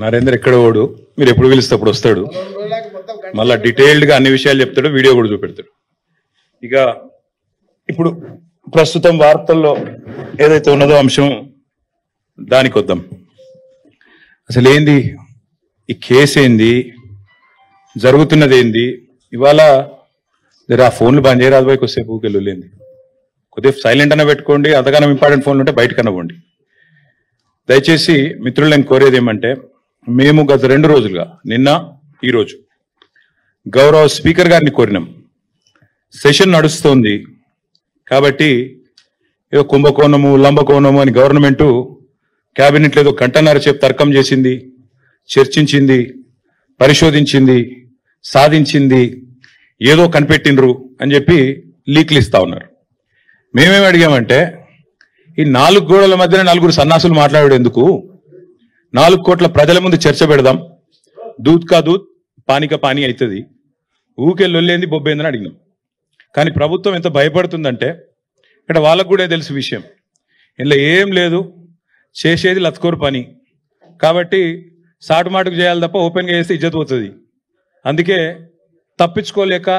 నరేంద్ర ఎక్కడ ఓడు, మీరు ఎప్పుడు పిలిస్తే అప్పుడు వస్తాడు, మళ్ళా డీటెయిల్డ్గా అన్ని విషయాలు చెప్తాడు, వీడియో కూడా చూపెడతాడు. ఇక ఇప్పుడు ప్రస్తుతం వార్తల్లో ఏదైతే ఉన్నదో అంశం దానికి వద్దాం. అసలు ఏంది ఈ కేసు, ఏంది జరుగుతున్నది, ఏంది ఇవాళ ఆ ఫోన్లు బంద్ చేయరాదు పోయి కొద్దిసేపు ఊకెళ్ళలేంది, కొద్దిగా సైలెంట్ అన్న పెట్టుకోండి, అంతగానో ఇంపార్టెంట్ ఫోన్లు ఉంటే బయటకన్నా పోండి. దయచేసి మిత్రులు నేను కోరేది ఏమంటే, మేము గత 2 రోజులుగా నిన్న ఈరోజు గౌరవ స్పీకర్ గారిని కోరినాం. సెషన్ నడుస్తోంది కాబట్టి ఏదో కుంభకోణము లంబకోణము అని గవర్నమెంటు క్యాబినెట్లో ఏదో గంటన్నర సేపు తర్కం చేసింది, చర్చించింది, పరిశోధించింది, సాధించింది, ఏదో కనిపెట్టినరు అని చెప్పి లీక్లు ఇస్తా ఉన్నారు. మేమేమి అడిగామంటే, ఈ 4 గోడల మధ్యన 4 సన్నాసులు మాట్లాడేందుకు 4 కోట్ల ప్రజల ముందు చర్చ పెడదాం, దూద్ కా దూద్ పానీ కా పానీ అవుతుంది, ఊకెళ్ళొల్లేంది బొబ్బేందని అడిగినాం. కానీ ప్రభుత్వం ఎంత భయపడుతుందంటే, ఇక్కడ వాళ్ళకు కూడా తెలుసు విషయం, ఇందులో ఏం లేదు, చేసేది లత్కోరు పని కాబట్టి సాటుమాటుకు చేయాలి తప్ప ఓపెన్గా చేస్తే ఇజ్జత్ పోతుంది. అందుకే తప్పించుకోలేక,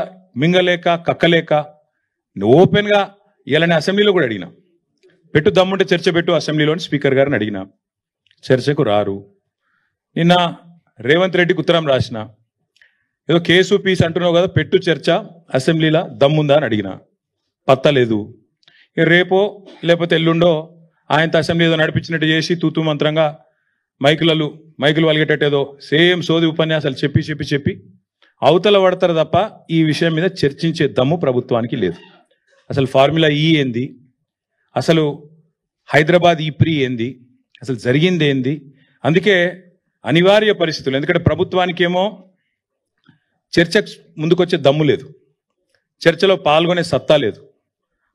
మింగలేక, కక్కలేక ఓపెన్గా ఇలానే అసెంబ్లీలో కూడా అడిగినా, పెట్టు దమ్ముంటే చర్చ పెట్టు అసెంబ్లీలోని స్పీకర్ గారిని అడిగినా, చర్చకు రారు. నిన్న రేవంత్ రెడ్డికి ఉత్తరం రాసిన, ఏదో కేసు పీస్ అంటున్నావు కదా, పెట్టు చర్చ అసెంబ్లీలో దమ్ముందా అని అడిగిన, పత్తలేదు. రేపో లేకపోతే ఎల్లుండో ఆయనతో అసెంబ్లీ ఏదో నడిపించినట్టు చేసి తూతూ మంత్రంగా మైకులు వలిగేటట్టు ఏదో సేమ్ సోది ఉపన్యాసాలు చెప్పి అవతల పడతారు తప్ప ఈ విషయం మీద చర్చించే దమ్ము ప్రభుత్వానికి లేదు. అసలు ఫార్ములా ఈ ఏంది, అసలు హైదరాబాద్ ఈ ప్రీ ఏంది, అసలు జరిగింది ఏంది. అందుకే అనివార్య పరిస్థితులు, ఎందుకంటే ప్రభుత్వానికేమో చర్చకు ముందుకొచ్చే దమ్ము లేదు, చర్చలో పాల్గొనే సత్తా లేదు,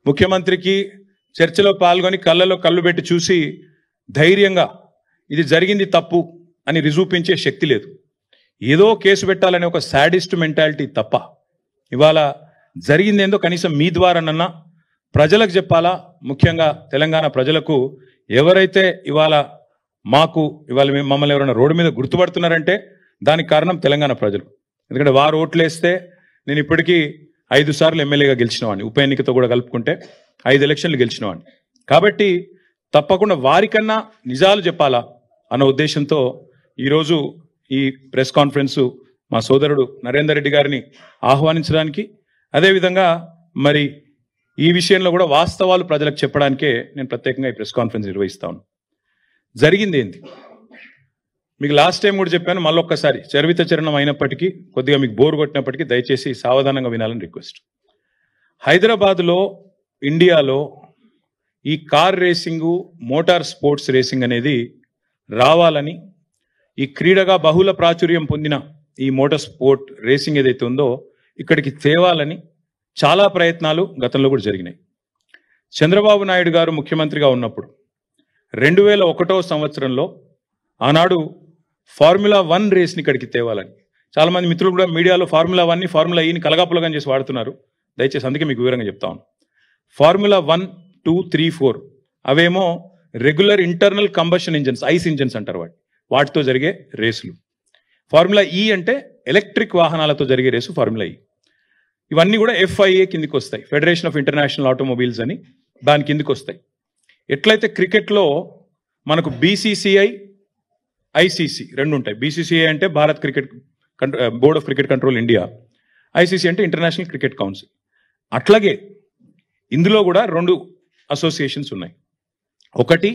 ముఖ్యమంత్రికి చర్చలో పాల్గొని కళ్ళలో కళ్ళు పెట్టి చూసి ధైర్యంగా ఇది జరిగింది తప్పు అని రుజువుపించే శక్తి లేదు. ఏదో కేసు పెట్టాలనే ఒక సాడిస్ట్ మెంటాలిటీ తప్ప ఇవాళ జరిగిందేందో కనీసం మీ ద్వారానన్నా ప్రజలకు చెప్పాలా. ముఖ్యంగా తెలంగాణ ప్రజలకు, ఎవరైతే ఇవాళ మమ్మల్ని ఎవరైనా రోడ్డు మీద గుర్తుపడుతున్నారంటే దానికి కారణం తెలంగాణ ప్రజలు. ఎందుకంటే వారు ఓట్లేస్తే నేను ఇప్పటికీ 5 సార్లు ఎమ్మెల్యేగా గెలిచినవాడిని, ఉప ఎన్నికతో కూడా కలుపుకుంటే 5 ఎలక్షన్లు గెలిచినవాడిని. కాబట్టి తప్పకుండా వారికన్నా నిజాలు చెప్పాలా అన్న ఉద్దేశంతో ఈరోజు ఈ ప్రెస్ కాన్ఫరెన్సు మా సోదరుడు నరేందర్ రెడ్డి గారిని ఆహ్వానించడానికి, అదేవిధంగా మరి ఈ విషయంలో కూడా వాస్తవాలు ప్రజలకు చెప్పడానికే నేను ప్రత్యేకంగా ఈ ప్రెస్ కాన్ఫరెన్స్ నిర్వహిస్తాను. జరిగింది ఏంటి మీకు లాస్ట్ టైం కూడా చెప్పాను, మళ్ళొక్కసారి చరివిత చరణం అయినప్పటికీ కొద్దిగా మీకు బోర్ కొట్టినప్పటికీ దయచేసి సావధానంగా వినాలని రిక్వెస్ట్. హైదరాబాద్లో, ఇండియాలో ఈ car racing, motor sports racing అనేది రావాలని, ఈ క్రీడగా బహుళ ప్రాచుర్యం పొందిన ఈ మోటార్ స్పోర్ట్ రేసింగ్ ఏదైతే ఉందో ఇక్కడికి తేవాలని చాలా ప్రయత్నాలు గతంలో కూడా జరిగినాయి. చంద్రబాబు నాయుడు గారు ముఖ్యమంత్రిగా ఉన్నప్పుడు 2001వ సంవత్సరంలో ఆనాడు ఫార్ములా 1 రేస్ని ఇక్కడికి తేవాలని, చాలామంది మిత్రులు కూడా మీడియాలో ఫార్ములా 1ని ఫార్ములా ఈని కలగాపులగం చేసి వాడుతున్నారు. దయచేసి అందుకే మీకు వివరంగా చెప్తాను. ఫార్ములా 1, 2, 3, 4 అవేమో regular internal combustion engines, ice engines అంటారు వాటితో జరిగే రేసులు. ఫార్ములా ఈ అంటే ఎలక్ట్రిక్ వాహనాలతో జరిగే రేసు ఫార్ములా ఈ. ఇవన్నీ కూడా FIA కిందికి వస్తాయి, ఫెడరేషన్ ఆఫ్ ఇంటర్నేషనల్ ఆటోమొబైల్స్ అని, దాని కిందికి వస్తాయి. ఎట్లయితే క్రికెట్లో మనకు BCCI, ICC 2 ఉంటాయి. BCCI అంటే Bharat cricket board of cricket control India, ICC అంటే ఇంటర్నేషనల్ క్రికెట్ కౌన్సిల్. అట్లాగే ఇందులో కూడా 2 అసోసియేషన్స్ ఉన్నాయి. ఒకటి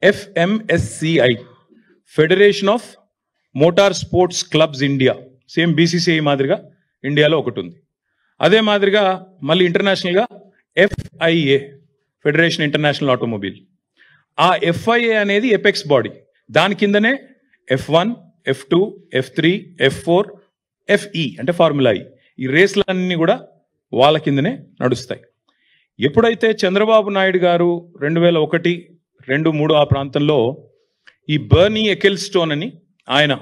FMSCI, federation of motor sports clubs India, same BCCI మాదిరిగా ఇండియాలో ఒకటి ఉంది. అదే మాదిరిగా మళ్ళీ ఇంటర్నేషనల్గా FIA, ఫెడరేషన్ ఇంటర్నేషనల్ ఆటోమొబైల్. ఆ FIA అనేది ఎపెక్స్ బాడీ, దాని కిందనే F1, F2, F3, F4, FE అంటే ఫార్ములా ఈ. ఈ రేస్లన్నీ కూడా వాళ్ళ కిందనే నడుస్తాయి. ఎప్పుడైతే చంద్రబాబు నాయుడు గారు 2001, 2, 3 ఆ ప్రాంతంలో ఈ బర్నీ ఎకెల్స్టోన్ అని ఆయన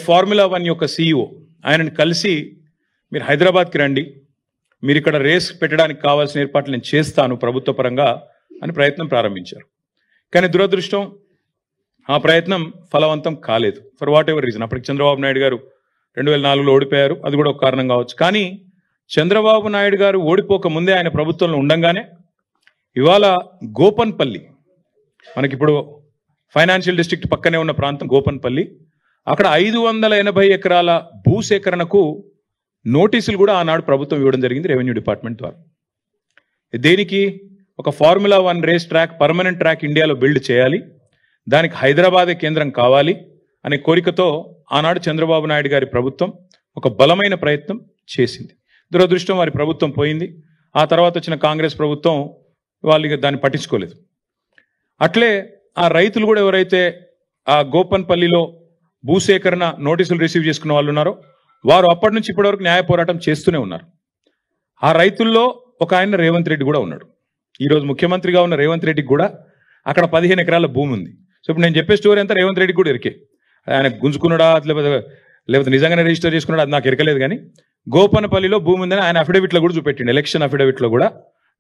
ఫార్ములా 1 యొక్క CEO, ఆయనని కలిసి మీరు హైదరాబాద్కి రండి, మీరు ఇక్కడ రేస్ పెట్టడానికి కావాల్సిన ఏర్పాట్లు నేను చేస్తాను ప్రభుత్వ పరంగా అని ప్రయత్నం ప్రారంభించారు. కానీ దురదృష్టం ఆ ప్రయత్నం ఫలవంతం కాలేదు ఫర్ వాట్ ఎవర్ రీజన్. అప్పటికి చంద్రబాబు నాయుడు గారు 2004లో ఓడిపోయారు, అది కూడా ఒక కారణం కావచ్చు. కానీ చంద్రబాబు నాయుడు గారు ఓడిపోక ముందే ఆయన ప్రభుత్వంలో ఉండంగానే ఇవాళ గోపన్పల్లి, మనకిప్పుడు ఫైనాన్షియల్ డిస్ట్రిక్ట్ పక్కనే ఉన్న ప్రాంతం గోపన్పల్లి, అక్కడ 580 ఎకరాల భూసేకరణకు నోటీసులు కూడా ఆనాడు ప్రభుత్వం ఇవ్వడం జరిగింది రెవెన్యూ డిపార్ట్మెంట్ ద్వారా. దేనికి? ఒక formula 1 race track, permanent track ఇండియాలో బిల్డ్ చేయాలి, దానికి హైదరాబాదే కేంద్రం కావాలి అనే కోరికతో ఆనాడు చంద్రబాబు నాయుడు గారి ప్రభుత్వం ఒక బలమైన ప్రయత్నం చేసింది. దురదృష్టం వారి ప్రభుత్వం పోయింది. ఆ తర్వాత వచ్చిన కాంగ్రెస్ ప్రభుత్వం వాళ్ళు దాన్ని పట్టించుకోలేదు. అట్లే ఆ రైతులు కూడా ఎవరైతే ఆ గోపన్పల్లిలో భూసేకరణ నోటీసులు రిసీవ్ చేసుకున్న వాళ్ళు ఉన్నారో వారు అప్పటి నుంచి ఇప్పటివరకు న్యాయ పోరాటం చేస్తూనే ఉన్నారు. ఆ రైతుల్లో ఒక ఆయన రేవంత్ రెడ్డి కూడా ఉన్నాడు. ఈరోజు ముఖ్యమంత్రిగా ఉన్న రేవంత్ రెడ్డికి కూడా అక్కడ 15 ఎకరాల భూమి ఉంది. సో ఇప్పుడు నేను చెప్పే స్టోరీ అంతా రేవంత్ రెడ్డికి కూడా ఎరికే. ఆయన గుంజుకున్నాడా లేకపోతే నిజంగానే రిజిస్టర్ చేసుకున్నాడా అది నాకు ఎరకలేదు. కానీ గోపనపల్లిలో భూమి ఉందని ఆయన అఫిడవిట్లో కూడా చూపెట్టిండు. ఎలక్షన్ అఫిడవిట్లో కూడా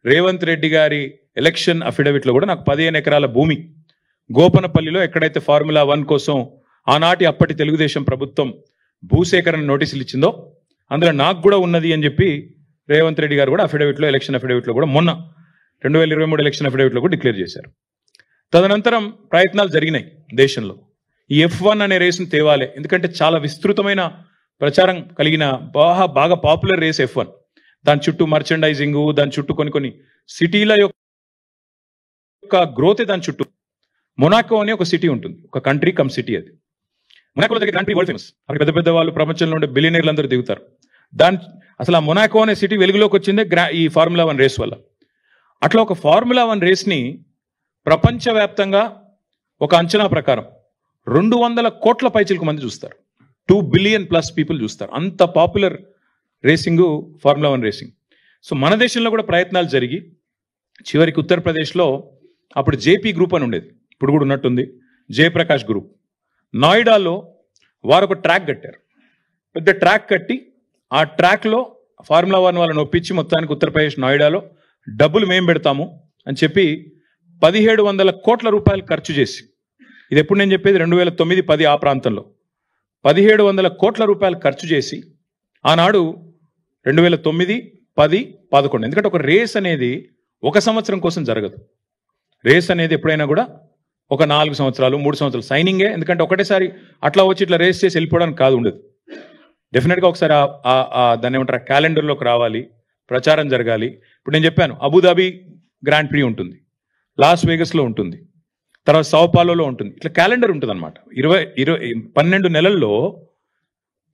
రేవంత్ రెడ్డి గారి ఎలక్షన్ అఫిడవిట్లో కూడా నాకు 15 ఎకరాల భూమి గోపనపల్లిలో ఎక్కడైతే ఫార్ములా 1 కోసం ఆనాటి అప్పటి తెలుగుదేశం ప్రభుత్వం భూసేకరణ నోటీసులు ఇచ్చిందో అందులో నాకు కూడా ఉన్నది అని చెప్పి రేవంత్ రెడ్డి గారు కూడా అఫిడవిట్లో, ఎలక్షన్ అఫిడవిట్లో కూడా మొన్న 2023 ఎలక్షన్ అఫిడవిట్లో కూడా డిక్లేర్ చేశారు. తదనంతరం ప్రయత్నాలు జరిగినాయి దేశంలో. ఈ F1 అనే రేసును తేవాలి, ఎందుకంటే చాలా విస్తృతమైన ప్రచారం కలిగిన బాగా పాపులర్ రేస్ F1. దాని చుట్టూ మర్చెండైజింగ్, దాని చుట్టూ కొన్ని సిటీల యొక్క గ్రోతే దాని చుట్టూ. మొనాకో అనే ఒక సిటీ ఉంటుంది, ఒక కంట్రీ కమ్ సిటీ. అది మొనాకో దగ్గర కంట్రీ వరల్డ్ ఫేమస్. అక్కడ పెద్ద పెద్ద వాళ్ళు ప్రపంచంలో ఉండే బిలియనీర్లు అందరూ దిగుతారు. అసలు ఆ మొనాకో అనే సిటీ వెలుగులోకి వచ్చిందే ఈ ఫార్ములా 1 రేస్ వల్ల. అట్లా ఒక ఫార్ములా 1 రేస్ని ప్రపంచవ్యాప్తంగా ఒక అంచనా ప్రకారం 200 కోట్ల పైచిలకు మంది చూస్తారు. 2 బిలియన్ ప్లస్ పీపుల్ చూస్తారు. అంత popular racing formula 1 racing. So మన దేశంలో కూడా ప్రయత్నాలు జరిగి చివరికి ఉత్తరప్రదేశ్లో అప్పుడు జేపీ గ్రూప్ అని ఉండేది, ఇప్పుడు కూడా ఉన్నట్టుంది, జయప్రకాష్ గ్రూప్. నోయిడాలో వారు ఒక ట్రాక్ కట్టారు, పెద్ద ట్రాక్ కట్టి ఆ ట్రాక్లో ఫార్ములా 1 వాళ్ళని ఒప్పించి మొత్తానికి ఉత్తరప్రదేశ్ నోయిడాలో డబ్బులు మేము పెడతాము అని చెప్పి 1700 కోట్ల రూపాయలు ఖర్చు చేసి, ఇది ఎప్పుడు నేను చెప్పేది 2009-10 ఆ ప్రాంతంలో 1700 కోట్ల రూపాయలు ఖర్చు చేసి ఆనాడు 2009, 10, 11, ఎందుకంటే ఒక రేస్ అనేది 1 సంవత్సరం కోసం జరగదు. రేస్ అనేది ఎప్పుడైనా కూడా ఒక 4 సంవత్సరాలు 3 సంవత్సరాలు సైనింగే. ఎందుకంటే ఒకటేసారి అట్లా వచ్చి ఇట్లా రేస్ చేసి వెళ్ళిపోవడానికి కాదు, ఉండదు. డెఫినెట్గా ఒకసారి దాన్ని ఏమంటారు క్యాలెండర్లోకి రావాలి, ప్రచారం జరగాలి. ఇప్పుడు నేను చెప్పాను అబుదాబి గ్రాండ్ ప్రీ ఉంటుంది, లాస్ వేగస్లో ఉంటుంది, తర్వాత సౌపాలోలో ఉంటుంది. ఇట్లా క్యాలెండర్ ఉంటుంది అనమాట. 12 నెలల్లో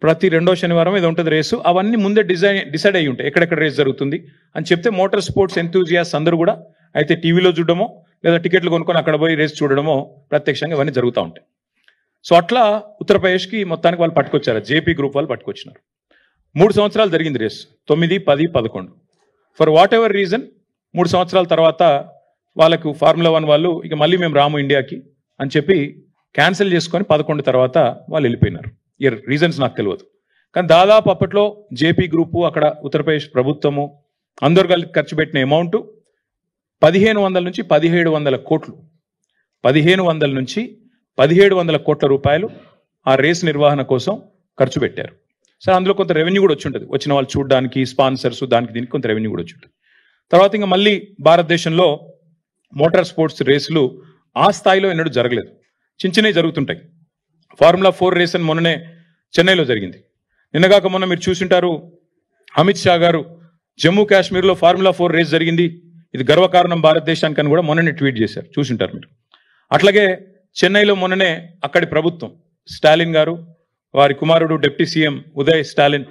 ప్రతి 2వ శనివారం ఏదో ఉంటుంది రేసు. అవన్నీ ముందే డిసైడ్ అయ్యి ఉంటాయి ఎక్కడెక్కడ రేస్ జరుగుతుంది అని చెప్తే మోటార్ స్పోర్ట్స్ ఎంతూజియాస్ అందరూ కూడా అయితే టీవీలో చూడడమో లేదా టికెట్లు కొనుక్కొని అక్కడ పోయి రేస్ చూడడమో ప్రత్యక్షంగా ఇవన్నీ జరుగుతూ ఉంటాయి. సో అట్లా ఉత్తరప్రదేశ్కి మొత్తానికి వాళ్ళు పట్టుకొచ్చారు, జేపీ గ్రూప్ వాళ్ళు పట్టుకొచ్చినారు. 3 సంవత్సరాలు జరిగింది race, 9, 10, 11. For whatever reason 3 సంవత్సరాల తర్వాత వాళ్ళకు ఫార్ములా 1 వాళ్ళు ఇక మళ్ళీ మేము రాము ఇండియాకి అని చెప్పి క్యాన్సిల్ చేసుకొని 11 తర్వాత వాళ్ళు వెళ్ళిపోయినారు. ఈ రీజన్స్ నాకు తెలియదు. కానీ దాదాపు అప్పట్లో జేపీ గ్రూపు, అక్కడ ఉత్తరప్రదేశ్ ప్రభుత్వము అందరు కలిసి ఖర్చు పెట్టిన అమౌంట్ 1500 నుంచి 1700 కోట్లు. 1500 నుంచి 1700 కోట్ల రూపాయలు ఆ రేస్ నిర్వహణ కోసం ఖర్చు పెట్టారు. సరే, అందులో కొంత రెవెన్యూ కూడా వచ్చి ఉంటుంది, వచ్చిన వాళ్ళు చూడడానికి, స్పాన్సర్స్, దానికి దీనికి కొంత రెవెన్యూ కూడా వచ్చి ఉంటుంది. తర్వాత ఇంకా మళ్ళీ భారతదేశంలో మోటార్ స్పోర్ట్స్ రేసులు ఆ స్థాయిలో ఎన్నడూ జరగలేదు, చిన్నవి జరుగుతుంటాయి. ఫార్ములా 4 రేస్ అని మొన్ననే చెన్నైలో జరిగింది. నిన్నగాక మొన్న మీరు చూసింటారు, అమిత్ షా గారు జమ్మూ కాశ్మీర్లో ఫార్ములా 4 రేస్ జరిగింది, ఇది గర్వకారణం భారతదేశానికి అని కూడా మొన్ననే ట్వీట్ చేశారు, చూసింటారు మీరు. అట్లాగే చెన్నైలో మొన్ననే అక్కడి ప్రభుత్వం, స్టాలిన్ గారు, వారి కుమారుడు డిప్యూటీ సీఎం ఉదయ్ స్టాలిన్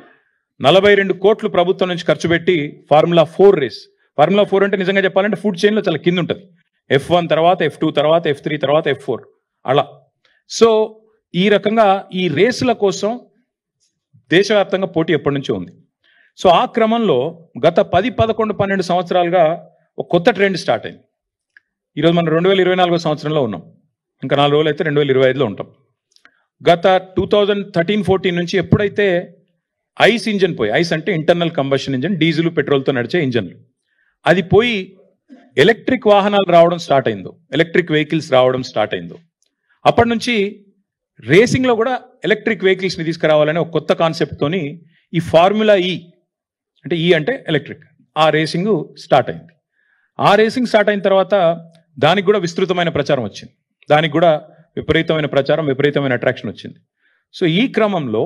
42 కోట్లు ప్రభుత్వం నుంచి ఖర్చు పెట్టి ఫార్ములా 4 రేస్. ఫార్ములా 4 అంటే నిజంగా చెప్పాలంటే ఫుడ్ చైన్లో చాలా కింద ఉంటుంది. F1 తర్వాత F2 తర్వాత F3 తర్వాత F4 అలా. సో ఈ రకంగా ఈ రేసుల కోసం దేశవ్యాప్తంగా పోటీ ఎప్పటి నుంచో ఉంది. సో ఆ క్రమంలో గత 10, 11, 12 సంవత్సరాలుగా ఒక కొత్త ట్రెండ్ స్టార్ట్ అయింది. ఈరోజు మనం 2024 సంవత్సరంలో ఉన్నాం, ఇంకా 4 రోజులు అయితే 2025లో ఉంటాం. గత 2013-14 నుంచి ఎప్పుడైతే ఐస్ ఇంజన్ పోయి, ఐస్ అంటే ఇంటర్నల్ కంబషన్ ఇంజన్, డీజిల్ పెట్రోల్తో నడిచే ఇంజన్లు, అది పోయి ఎలక్ట్రిక్ వాహనాలు రావడం స్టార్ట్ అయిందో, ఎలక్ట్రిక్ వెహికల్స్ రావడం స్టార్ట్ అయిందో, అప్పటి నుంచి రేసింగ్లో కూడా ఎలక్ట్రిక్ వెహికల్స్ని తీసుకురావాలనే ఒక కొత్త కాన్సెప్ట్తోని ఈ ఫార్ములా ఈ అంటే ఈ అంటే ఎలక్ట్రిక్ ఆ రేసింగ్ స్టార్ట్ అయింది. ఆ రేసింగ్ స్టార్ట్ అయిన తర్వాత దానికి కూడా విస్తృతమైన ప్రచారం వచ్చింది, దానికి కూడా విపరీతమైన ప్రచారం, విపరీతమైన అట్రాక్షన్ వచ్చింది. సో ఈ క్రమంలో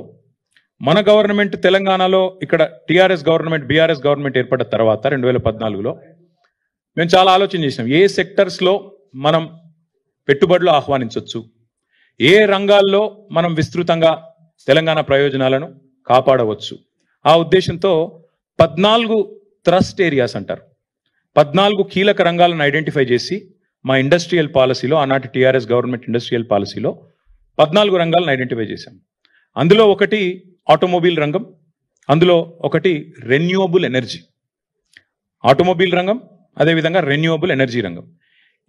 మన గవర్నమెంట్ తెలంగాణలో ఇక్కడ టీఆర్ఎస్ గవర్నమెంట్ బీఆర్ఎస్ గవర్నమెంట్ ఏర్పడిన తర్వాత 2014లో మేము చాలా ఆలోచన చేసినాం, ఏ సెక్టర్స్లో మనం పెట్టుబడులు ఆహ్వానించవచ్చు, ఏ రంగాల్లో మనం విస్తృతంగా తెలంగాణ ప్రయోజనాలను కాపాడవచ్చు. ఆ ఉద్దేశంతో 14 థ్రస్ట్ ఏరియాస్ అంటారు, 14 కీలక రంగాలను ఐడెంటిఫై చేసి మా ఇండస్ట్రియల్ పాలసీలో, ఆనాటి టీఆర్ఎస్ గవర్నమెంట్ ఇండస్ట్రియల్ పాలసీలో 14 రంగాలను ఐడెంటిఫై చేశాం. అందులో ఒకటి ఆటోమొబైల్ రంగం, అందులో ఒకటి రెన్యూవబుల్ ఎనర్జీ. ఆటోమొబైల్ రంగం, అదేవిధంగా రెన్యూవబుల్ ఎనర్జీ రంగం.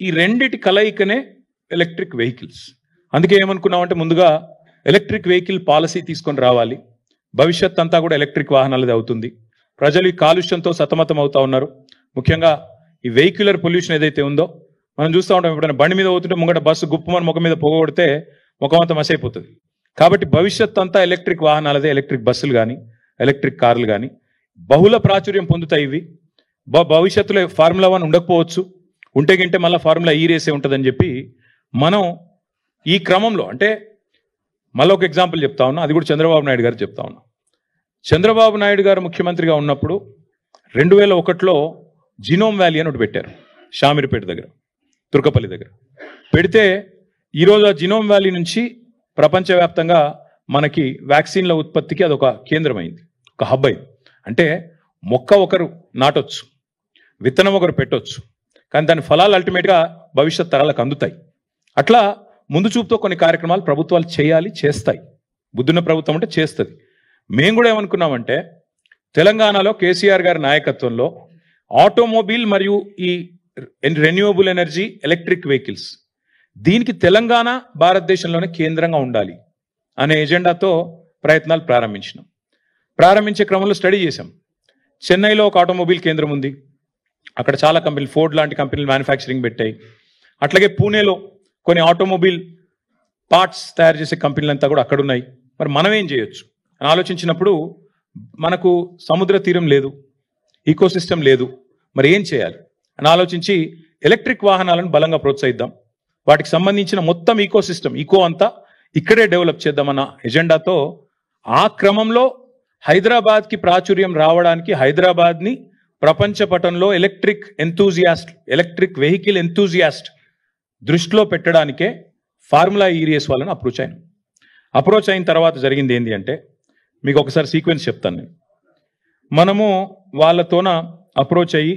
ఈ రెండిటి కలయికనే ఎలక్ట్రిక్ వెహికల్స్. అందుకే ఏమనుకున్నామంటే ముందుగా ఎలక్ట్రిక్ వెహికల్ పాలసీ తీసుకొని రావాలి, భవిష్యత్ అంతా కూడా ఎలక్ట్రిక్ వాహనాలది అవుతుంది. ప్రజలు ఈ కాలుష్యంతో సతమతం అవుతా ఉన్నారు. ముఖ్యంగా ఈ వెహిక్యులర్ పొల్యూషన్ ఏదైతే ఉందో మనం చూస్తూ ఉంటాం, ఎప్పుడైనా బండి మీద పోతుంటే ముంగట బస్సు గుప్పమని ముఖం మీద పొగొడితే ముఖం అంతా మసైపోతుంది. కాబట్టి భవిష్యత్ అంతా ఎలక్ట్రిక్ వాహనాలదే, ఎలక్ట్రిక్ బస్సులు కానీ ఎలక్ట్రిక్ కార్లు కానీ బహుళ ప్రాచుర్యం పొందుతాయి. ఇవి భవిష్యత్తులో ఫార్ములా 1 ఉండకపోవచ్చు, ఉంటే గింటే మళ్ళీ ఫార్ములా ఈ రేసే ఉంటుందని చెప్పి మనం ఈ క్రమంలో, అంటే మళ్ళీ ఒక ఎగ్జాంపుల్ చెప్తా ఉన్నా, అది కూడా చంద్రబాబు నాయుడు గారు చెప్తా ఉన్నా. చంద్రబాబు నాయుడు గారు ముఖ్యమంత్రిగా ఉన్నప్పుడు 2001లో జినోమ్ వ్యాలీ అని ఒకటి పెట్టారు, షామీర్పేట దగ్గర, తుర్కపల్లి దగ్గర పెడితే ఈరోజు ఆ జినోమ్ వ్యాలీ నుంచి ప్రపంచవ్యాప్తంగా మనకి వ్యాక్సిన్ల ఉత్పత్తికి అదొక కేంద్రం అయింది, ఒక హబ్ అయింది. అంటే మొక్క ఒకరు నాటొచ్చు, విత్తనం ఒకరు పెట్టొచ్చు, కానీ దాని ఫలాలు అల్టిమేట్గా భవిష్యత్ తరాలకు అందుతాయి. అట్లా ముందు చూపుతో కొన్ని కార్యక్రమాలు ప్రభుత్వాలు చేయాలి, చేస్తాయి. బుద్ధున్న ప్రభుత్వం అంటే చేస్తుంది. మేము కూడా ఏమనుకున్నామంటే తెలంగాణలో కేసీఆర్ గారి నాయకత్వంలో ఆటోమొబైల్ మరియు ఈ రెన్యూవబుల్ ఎనర్జీ ఎలక్ట్రిక్ వెహికల్స్, దీనికి తెలంగాణ భారతదేశంలోనే కేంద్రంగా ఉండాలి అనే ఎజెండాతో ప్రయత్నాలు ప్రారంభించినాం. ప్రారంభించే క్రమంలో స్టడీ చేశాం. చెన్నైలో ఒక ఆటోమొబైల్ కేంద్రం ఉంది, అక్కడ చాలా కంపెనీలు, ఫోర్డ్ లాంటి కంపెనీలు మ్యానుఫ్యాక్చరింగ్ పెట్టాయి. అట్లాగే పూణేలో కొన్ని ఆటోమొబైల్ పార్ట్స్ తయారు చేసే కంపెనీలంతా కూడా అక్కడ ఉన్నాయి. మరి మనం ఏం చేయొచ్చు అని ఆలోచించినప్పుడు మనకు సముద్ర తీరం లేదు, ఈకో సిస్టమ్ లేదు, మరి ఏం చేయాలి అని ఆలోచించి ఎలక్ట్రిక్ వాహనాలను బలంగా ప్రోత్సహిద్దాం, వాటికి సంబంధించిన మొత్తం ఈకో సిస్టమ్, ఈకో అంతా ఇక్కడే డెవలప్ చేద్దామన్న ఎజెండాతో ఆ క్రమంలో హైదరాబాద్కి ప్రాచుర్యం రావడానికి, హైదరాబాద్ని ప్రపంచ పటంలో electric enthusiast, electric vehicle enthusiast దృష్టిలో పెట్టడానికే ఫార్ములా ఈ రేస్ వాళ్ళని అప్రోచ్ అయిన తర్వాత జరిగింది ఏంటి అంటే, మీకు ఒకసారి సీక్వెన్స్ చెప్తాను నేను. మనము వాళ్ళతోన అప్రోచ్ అయ్యి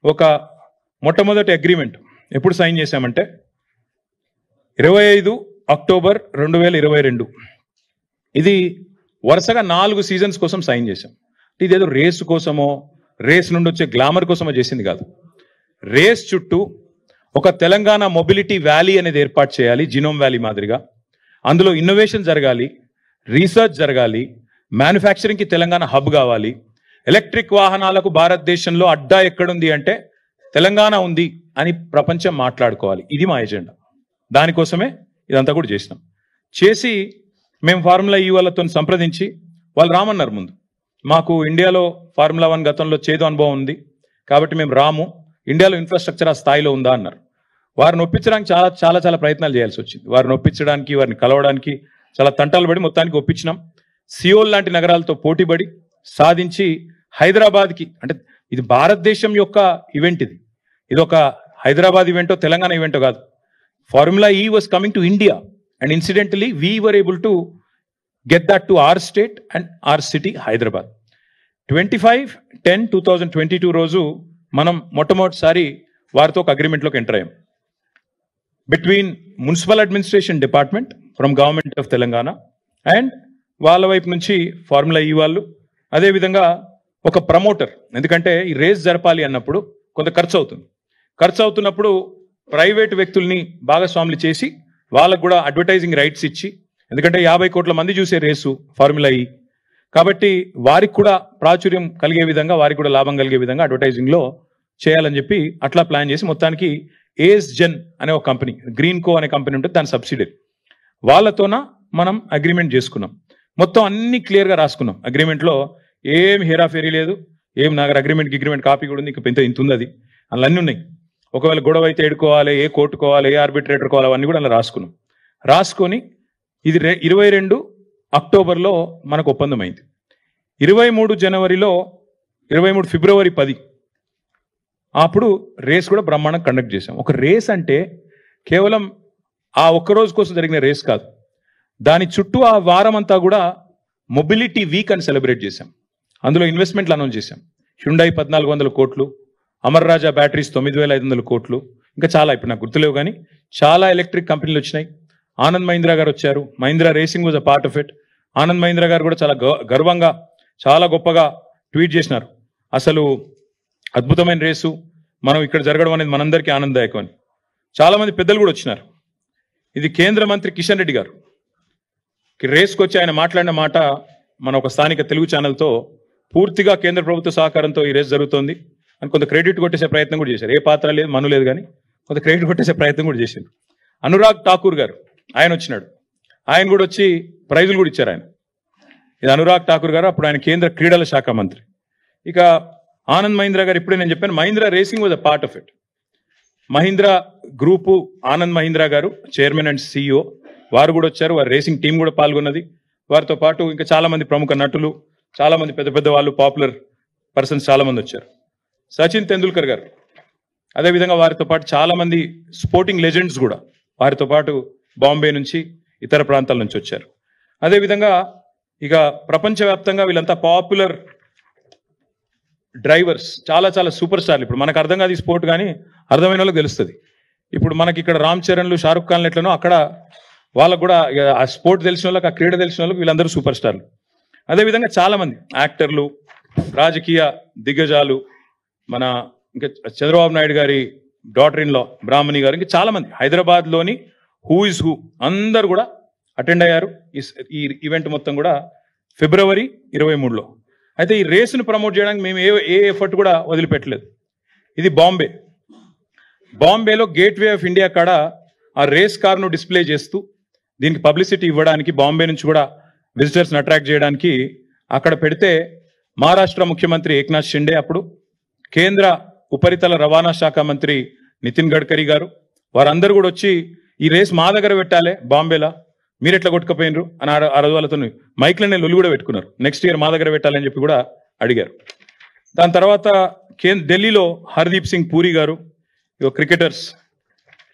ఒక మొట్టమొదటి అగ్రిమెంట్ ఎప్పుడు సైన్ చేశామంటే 25 అక్టోబర్ 2022. ఇది వరుసగా 4 సీజన్స్ కోసం సైన్ చేశాం. ఇదేదో రేసు కోసమో, రేస్ నుండి వచ్చే గ్లామర్ కోసమో చేసింది కాదు. రేస్ చుట్టూ ఒక తెలంగాణ మొబిలిటీ వ్యాలీ అనేది ఏర్పాటు చేయాలి, జినోమ్ వ్యాలీ మాదిరిగా. అందులో ఇన్నోవేషన్ జరగాలి, రీసెర్చ్ జరగాలి, మ్యానుఫ్యాక్చరింగ్కి తెలంగాణ హబ్ కావాలి. ఎలక్ట్రిక్ వాహనాలకు భారతదేశంలో అడ్డా ఎక్కడుంది అంటే తెలంగాణ ఉంది అని ప్రపంచం మాట్లాడుకోవాలి. ఇది మా ఎజెండా. దానికోసమే ఇదంతా కూడా చేసినాం. చేసి మేము ఫార్ములా ఈ వాళ్ళతో సంప్రదించి వాళ్ళు రామన్నారు. ముందు మాకు ఇండియాలో ఫార్ములా 1 గతంలో చేదు అనుభవం ఉంది కాబట్టి మేము రాము, ఇండియాలో ఇన్ఫ్రాస్ట్రక్చర్ ఆ స్థాయిలో ఉందా అన్నారు. వారిని ఒప్పించడానికి చాలా ప్రయత్నాలు చేయాల్సి వచ్చింది. వారిని ఒప్పించడానికి, వారిని కలవడానికి చాలా తంటాలు పడి మొత్తానికి ఒప్పించినాం. సియోల్ లాంటి నగరాలతో పోటీపడి సాధించి హైదరాబాద్కి, అంటే ఇది భారతదేశం యొక్క ఈవెంట్, ఇది ఒక హైదరాబాద్ ఈవెంటో తెలంగాణ ఈవెంటో కాదు. Formula E was coming to India and incidentally we were able to get that to our state and our city Hyderabad. 25/10/2022 రోజు మనం మొట్టమొదటిసారి వారితో ఒక అగ్రిమెంట్లోకి ఎంటర్ అయ్యాం. Between municipal administration department from government of Telangana and వాళ్ళ వైపు నుంచి ఫార్ములా ఈ వాళ్ళు, అదేవిధంగా ఒక ప్రమోటర్. ఎందుకంటే ఈ రేస్ జరపాలి అన్నప్పుడు కొంత ఖర్చు అవుతుంది. ఖర్చు అవుతున్నప్పుడు ప్రైవేటు వ్యక్తుల్ని భాగస్వాములు చేసి వాళ్ళకు కూడా అడ్వర్టైజింగ్ రైట్స్ ఇచ్చి, ఎందుకంటే 50 కోట్ల మంది చూసే రేసు ఫార్ములా ఈ, కాబట్టి వారికి కూడా ప్రాచుర్యం కలిగే విధంగా, వారికి కూడా లాభం కలిగే విధంగా అడ్వర్టైజింగ్లో చేయాలని చెప్పి అట్లా ప్లాన్ చేసి మొత్తానికి ఏఎస్ జెన్ అనే ఒక కంపెనీ, గ్రీన్ కో అనే కంపెనీ ఉంటుంది, దాని సబ్సిడరీ. వాళ్ళతోన మనం అగ్రిమెంట్ చేసుకున్నాం. మొత్తం అన్ని క్లియర్గా రాసుకున్నాం. అగ్రిమెంట్లో ఏం హేరాఫేరీ లేదు, ఏం నాకు అగ్రిమెంట్ కాపీ కూడా ఉంది, ఇంత ఉంది, అది అందులో అన్నీ ఉన్నాయి. ఒకవేళ గొడవ అయితే ఎడుకోవాలి, ఏ కోర్టుకోవాలి, ఏ ఆర్బిట్రేటర్ కోవాలి, అవన్నీ కూడా అలా రాసుకున్నాం. రాసుకొని ఇది 22 అక్టోబర్లో మనకు ఒప్పందం అయింది. 23 జనవరిలో 23 ఫిబ్రవరి 10 అప్పుడు రేస్ కూడా బ్రహ్మాండంగా కండక్ట్ చేశాం. ఒక రేస్ అంటే కేవలం ఆ ఒక్కరోజు కోసం జరిగిన రేస్ కాదు, దాని చుట్టూ ఆ వారం అంతా కూడా మొబిలిటీ వీక్ అని సెలబ్రేట్ చేశాం. అందులో ఇన్వెస్ట్మెంట్లు అనౌన్స్ చేశాం. హ్యుండై 1400 కోట్లు, అమర్ రాజా బ్యాటరీస్ 9500 కోట్లు, ఇంకా చాలా ఇప్పుడు నాకు గుర్తులేవు కానీ చాలా ఎలక్ట్రిక్ కంపెనీలు వచ్చినాయి. ఆనంద్ మహీంద్రా గారు వచ్చారు. Mahindra racing was a part of it. Anand Mahindra గారు కూడా చాలా గర్వంగా చాలా గొప్పగా ట్వీట్ చేసినారు, అసలు అద్భుతమైన రేసు మనం ఇక్కడ జరగడం అనేది మనందరికీ ఆనందదాయకం అని. చాలా మంది పెద్దలు కూడా వచ్చినారు. ఇది కేంద్ర మంత్రి కిషన్ రెడ్డి గారు రేస్కి వచ్చి ఆయన మాట్లాడిన మాట మన ఒక స్థానిక తెలుగు ఛానల్తో పూర్తిగా కేంద్ర ప్రభుత్వ సహకారంతో ఈ రేస్ జరుగుతోంది అని కొంత క్రెడిట్ కొట్టేసే ప్రయత్నం కూడా చేశారు. ఏ పాత్ర లేదు, మను లేదు, కానీ కొంత క్రెడిట్ కొట్టేసే ప్రయత్నం కూడా చేశారు. అనురాగ్ ఠాకూర్ గారు ఆయన వచ్చినాడు. ఆయన కూడా వచ్చి ప్రైజులు కూడా ఇచ్చారు. ఆయన ఇది అనురాగ్ ఠాకూర్ గారు, అప్పుడు ఆయన కేంద్ర క్రీడల శాఖ మంత్రి. ఇక ఆనంద్ మహీంద్రా గారు, ఇప్పుడే నేను చెప్పాను, Mahindra racing was a part of it. Mahindra group Anand Mahindra గారు చైర్మన్ అండ్ సిఇఓ, వారు కూడా వచ్చారు. వారి రేసింగ్ టీం కూడా పాల్గొన్నది. వారితో పాటు ఇంకా చాలా మంది ప్రముఖ నటులు, చాలా మంది పెద్ద పెద్ద వాళ్ళు, పాపులర్ పర్సన్స్ చాలా మంది వచ్చారు. సచిన్ తెందుల్కర్ గారు, అదేవిధంగా వారితో పాటు చాలా మంది స్పోర్టింగ్ లెజెండ్స్ కూడా వారితో పాటు బాంబే నుంచి ఇతర ప్రాంతాల నుంచి వచ్చారు. అదేవిధంగా ఇక ప్రపంచవ్యాప్తంగా వీళ్ళంతా పాపులర్ డ్రైవర్స్, చాలా చాలా సూపర్ స్టార్లు. ఇప్పుడు మనకు అర్థం కాదు ఈ స్పోర్ట్, కానీ అర్థమైన వాళ్ళకి తెలుస్తుంది. ఇప్పుడు మనకి ఇక్కడ రామ్ చరణ్లు, షారుఖ్ ఖాన్లు ఎట్లనో అక్కడ వాళ్ళకు కూడా ఆ స్పోర్ట్ తెలిసిన వాళ్ళకి, ఆ క్రీడ తెలిసిన వాళ్ళకి వీళ్ళందరూ సూపర్ స్టార్లు. అదేవిధంగా చాలా మంది యాక్టర్లు, రాజకీయ దిగ్గజాలు, మన ఇంకా చంద్రబాబు నాయుడు గారి డాటర్ ఇన్ లా బ్రాహ్మణి గారు, ఇంకా చాలా మంది హైదరాబాద్లోని హూ ఇస్ హూ అందరు కూడా అటెండ్ అయ్యారు ఈ ఈవెంట్ మొత్తం కూడా ఫిబ్రవరి 23లో. అయితే ఈ రేసును ప్రమోట్ చేయడానికి మేము ఏ ఎఫర్ట్ కూడా వదిలిపెట్టలేదు. ఇది బాంబేలో గేట్వే ఆఫ్ ఇండియా కాడ ఆ రేస్ కార్ను డిస్ప్లే చేస్తూ దీనికి పబ్లిసిటీ ఇవ్వడానికి, బాంబే నుంచి కూడా విజిటర్స్ని అట్రాక్ట్ చేయడానికి అక్కడ పెడితే మహారాష్ట్ర ముఖ్యమంత్రి ఏక్నాథ్ షిండే, అప్పుడు కేంద్ర ఉపరితల రవాణా శాఖ మంత్రి నితిన్ గడ్కరీ గారు, వారందరూ కూడా వచ్చి ఈ రేస్ మా దగ్గర పెట్టాలి బాంబేలా, మీరు ఎట్లా కొట్టుకపోయినరు అని ఆ రోజు వాళ్ళతో మైక్లనే లొల్లి కూడా పెట్టుకున్నారు. నెక్స్ట్ ఇయర్ మా దగ్గర పెట్టాలని చెప్పి కూడా అడిగారు. దాని తర్వాత ఢిల్లీలో హర్దీప్ సింగ్ పూరి గారు, క్రికెటర్స్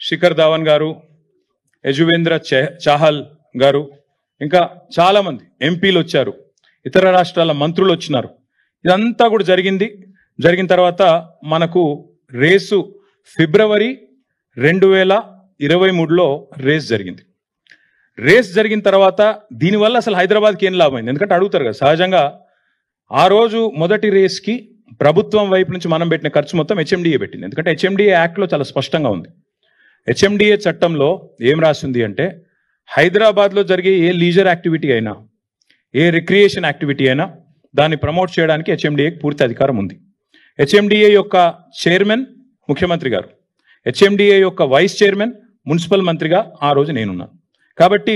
శిఖర్ ధావన్ గారు, యజువేంద్ర చాహల్ గారు, ఇంకా చాలా మంది ఎంపీలు వచ్చారు, ఇతర రాష్ట్రాల మంత్రులు వచ్చినారు. ఇదంతా కూడా జరిగిన తర్వాత మనకు రేసు ఫిబ్రవరి 2023లో రేస్ జరిగింది. రేస్ జరిగిన తర్వాత దీనివల్ల అసలు హైదరాబాద్కి ఏం లాభం అయింది? ఎందుకంటే అడుగుతారు కదా సహజంగా. ఆ రోజు మొదటి రేస్కి ప్రభుత్వం వైపు నుంచి మనం పెట్టిన ఖర్చు మొత్తం హెచ్ఎండిఏ పెట్టింది. ఎందుకంటే హెచ్ఎండిఏ యాక్ట్లో చాలా స్పష్టంగా ఉంది. హెచ్ఎండిఏ చట్టంలో ఏం రాసింది అంటే, హైదరాబాద్లో జరిగే ఏ లీజర్ యాక్టివిటీ అయినా, ఏ రిక్రియేషన్ యాక్టివిటీ అయినా దాన్ని ప్రమోట్ చేయడానికి హెచ్ఎండిఏకి పూర్తి అధికారం ఉంది. హెచ్ఎండిఏ యొక్క చైర్మన్ ముఖ్యమంత్రి గారు, హెచ్ఎండిఏ యొక్క వైస్ చైర్మన్ మున్సిపల్ మంత్రిగా ఆ రోజు నేనున్నాను. కాబట్టి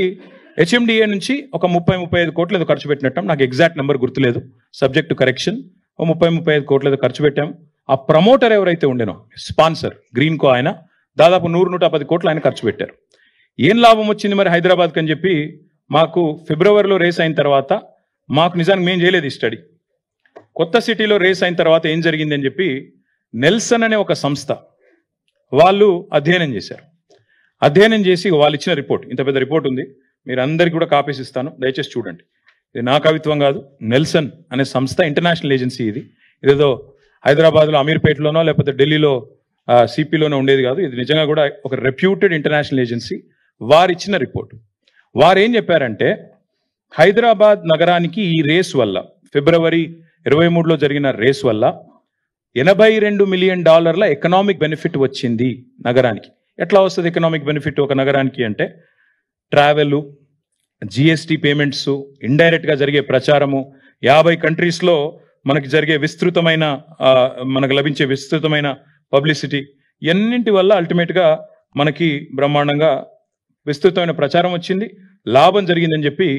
హెచ్ఎండిఏ నుంచి ఒక 30-35 కోట్లు ఏదో ఖర్చు పెట్టినట్టు, నాకు ఎగ్జాక్ట్ నెంబర్ గుర్తులేదు, సబ్జెక్ట్ టు కరెక్షన్, 30-35 కోట్లు ఏదో ఖర్చు పెట్టాము. ఆ ప్రమోటర్ ఎవరైతే ఉండేనో, స్పాన్సర్ గ్రీన్ కో, ఆయన దాదాపు 100-110 కోట్లు ఆయన ఖర్చు పెట్టారు. ఏం లాభం వచ్చింది మరి హైదరాబాద్కి అని చెప్పి మాకు ఫిబ్రవరిలో రేస్ అయిన తర్వాత, మాకు నిజానికి మేము చేయలేదు ఈ స్టడీ, కొత్త సిటీలో రేస్ అయిన తర్వాత ఏం జరిగింది అని చెప్పి నెల్సన్ అనే ఒక సంస్థ వాళ్ళు అధ్యయనం చేశారు. అధ్యయనం చేసి వాళ్ళు ఇచ్చిన రిపోర్ట్, ఇంత పెద్ద రిపోర్ట్ ఉంది, మీరు అందరికీ కూడా కాపీస్ ఇస్తాను, దయచేసి చూడండి. ఇది నా కవిత్వం కాదు, నెల్సన్ అనే సంస్థ ఇంటర్నేషనల్ ఏజెన్సీ. ఇదేదో హైదరాబాద్లో అమీర్పేటలోనో లేకపోతే ఢిల్లీలో సిపిలోనో ఉండేది కాదు. ఇది నిజంగా కూడా ఒక రెప్యూటెడ్ ఇంటర్నేషనల్ ఏజెన్సీ. వారు ఇచ్చిన రిపోర్ట్, వారు ఏం చెప్పారంటే, హైదరాబాద్ నగరానికి ఈ రేస్ వల్ల, ఫిబ్రవరి 23లో జరిగిన రేస్ వల్ల $82 మిలియన్ ఎకనామిక్ బెనిఫిట్ వచ్చింది నగరానికి. ఎట్లా వస్తుంది ఎకనామిక్ బెనిఫిట్ ఒక నగరానికి అంటే, ట్రావెల్, జిఎస్టీ పేమెంట్స్, ఇండైరెక్ట్గా జరిగే ప్రచారము, 50 కంట్రీస్లో మనకి జరిగే మనకు లభించే విస్తృతమైన పబ్లిసిటీ, ఎన్నింటి వల్ల అల్టిమేట్గా మనకి బ్రహ్మాండంగా విస్తృతమైన ప్రచారం వచ్చింది, లాభం జరిగిందని చెప్పి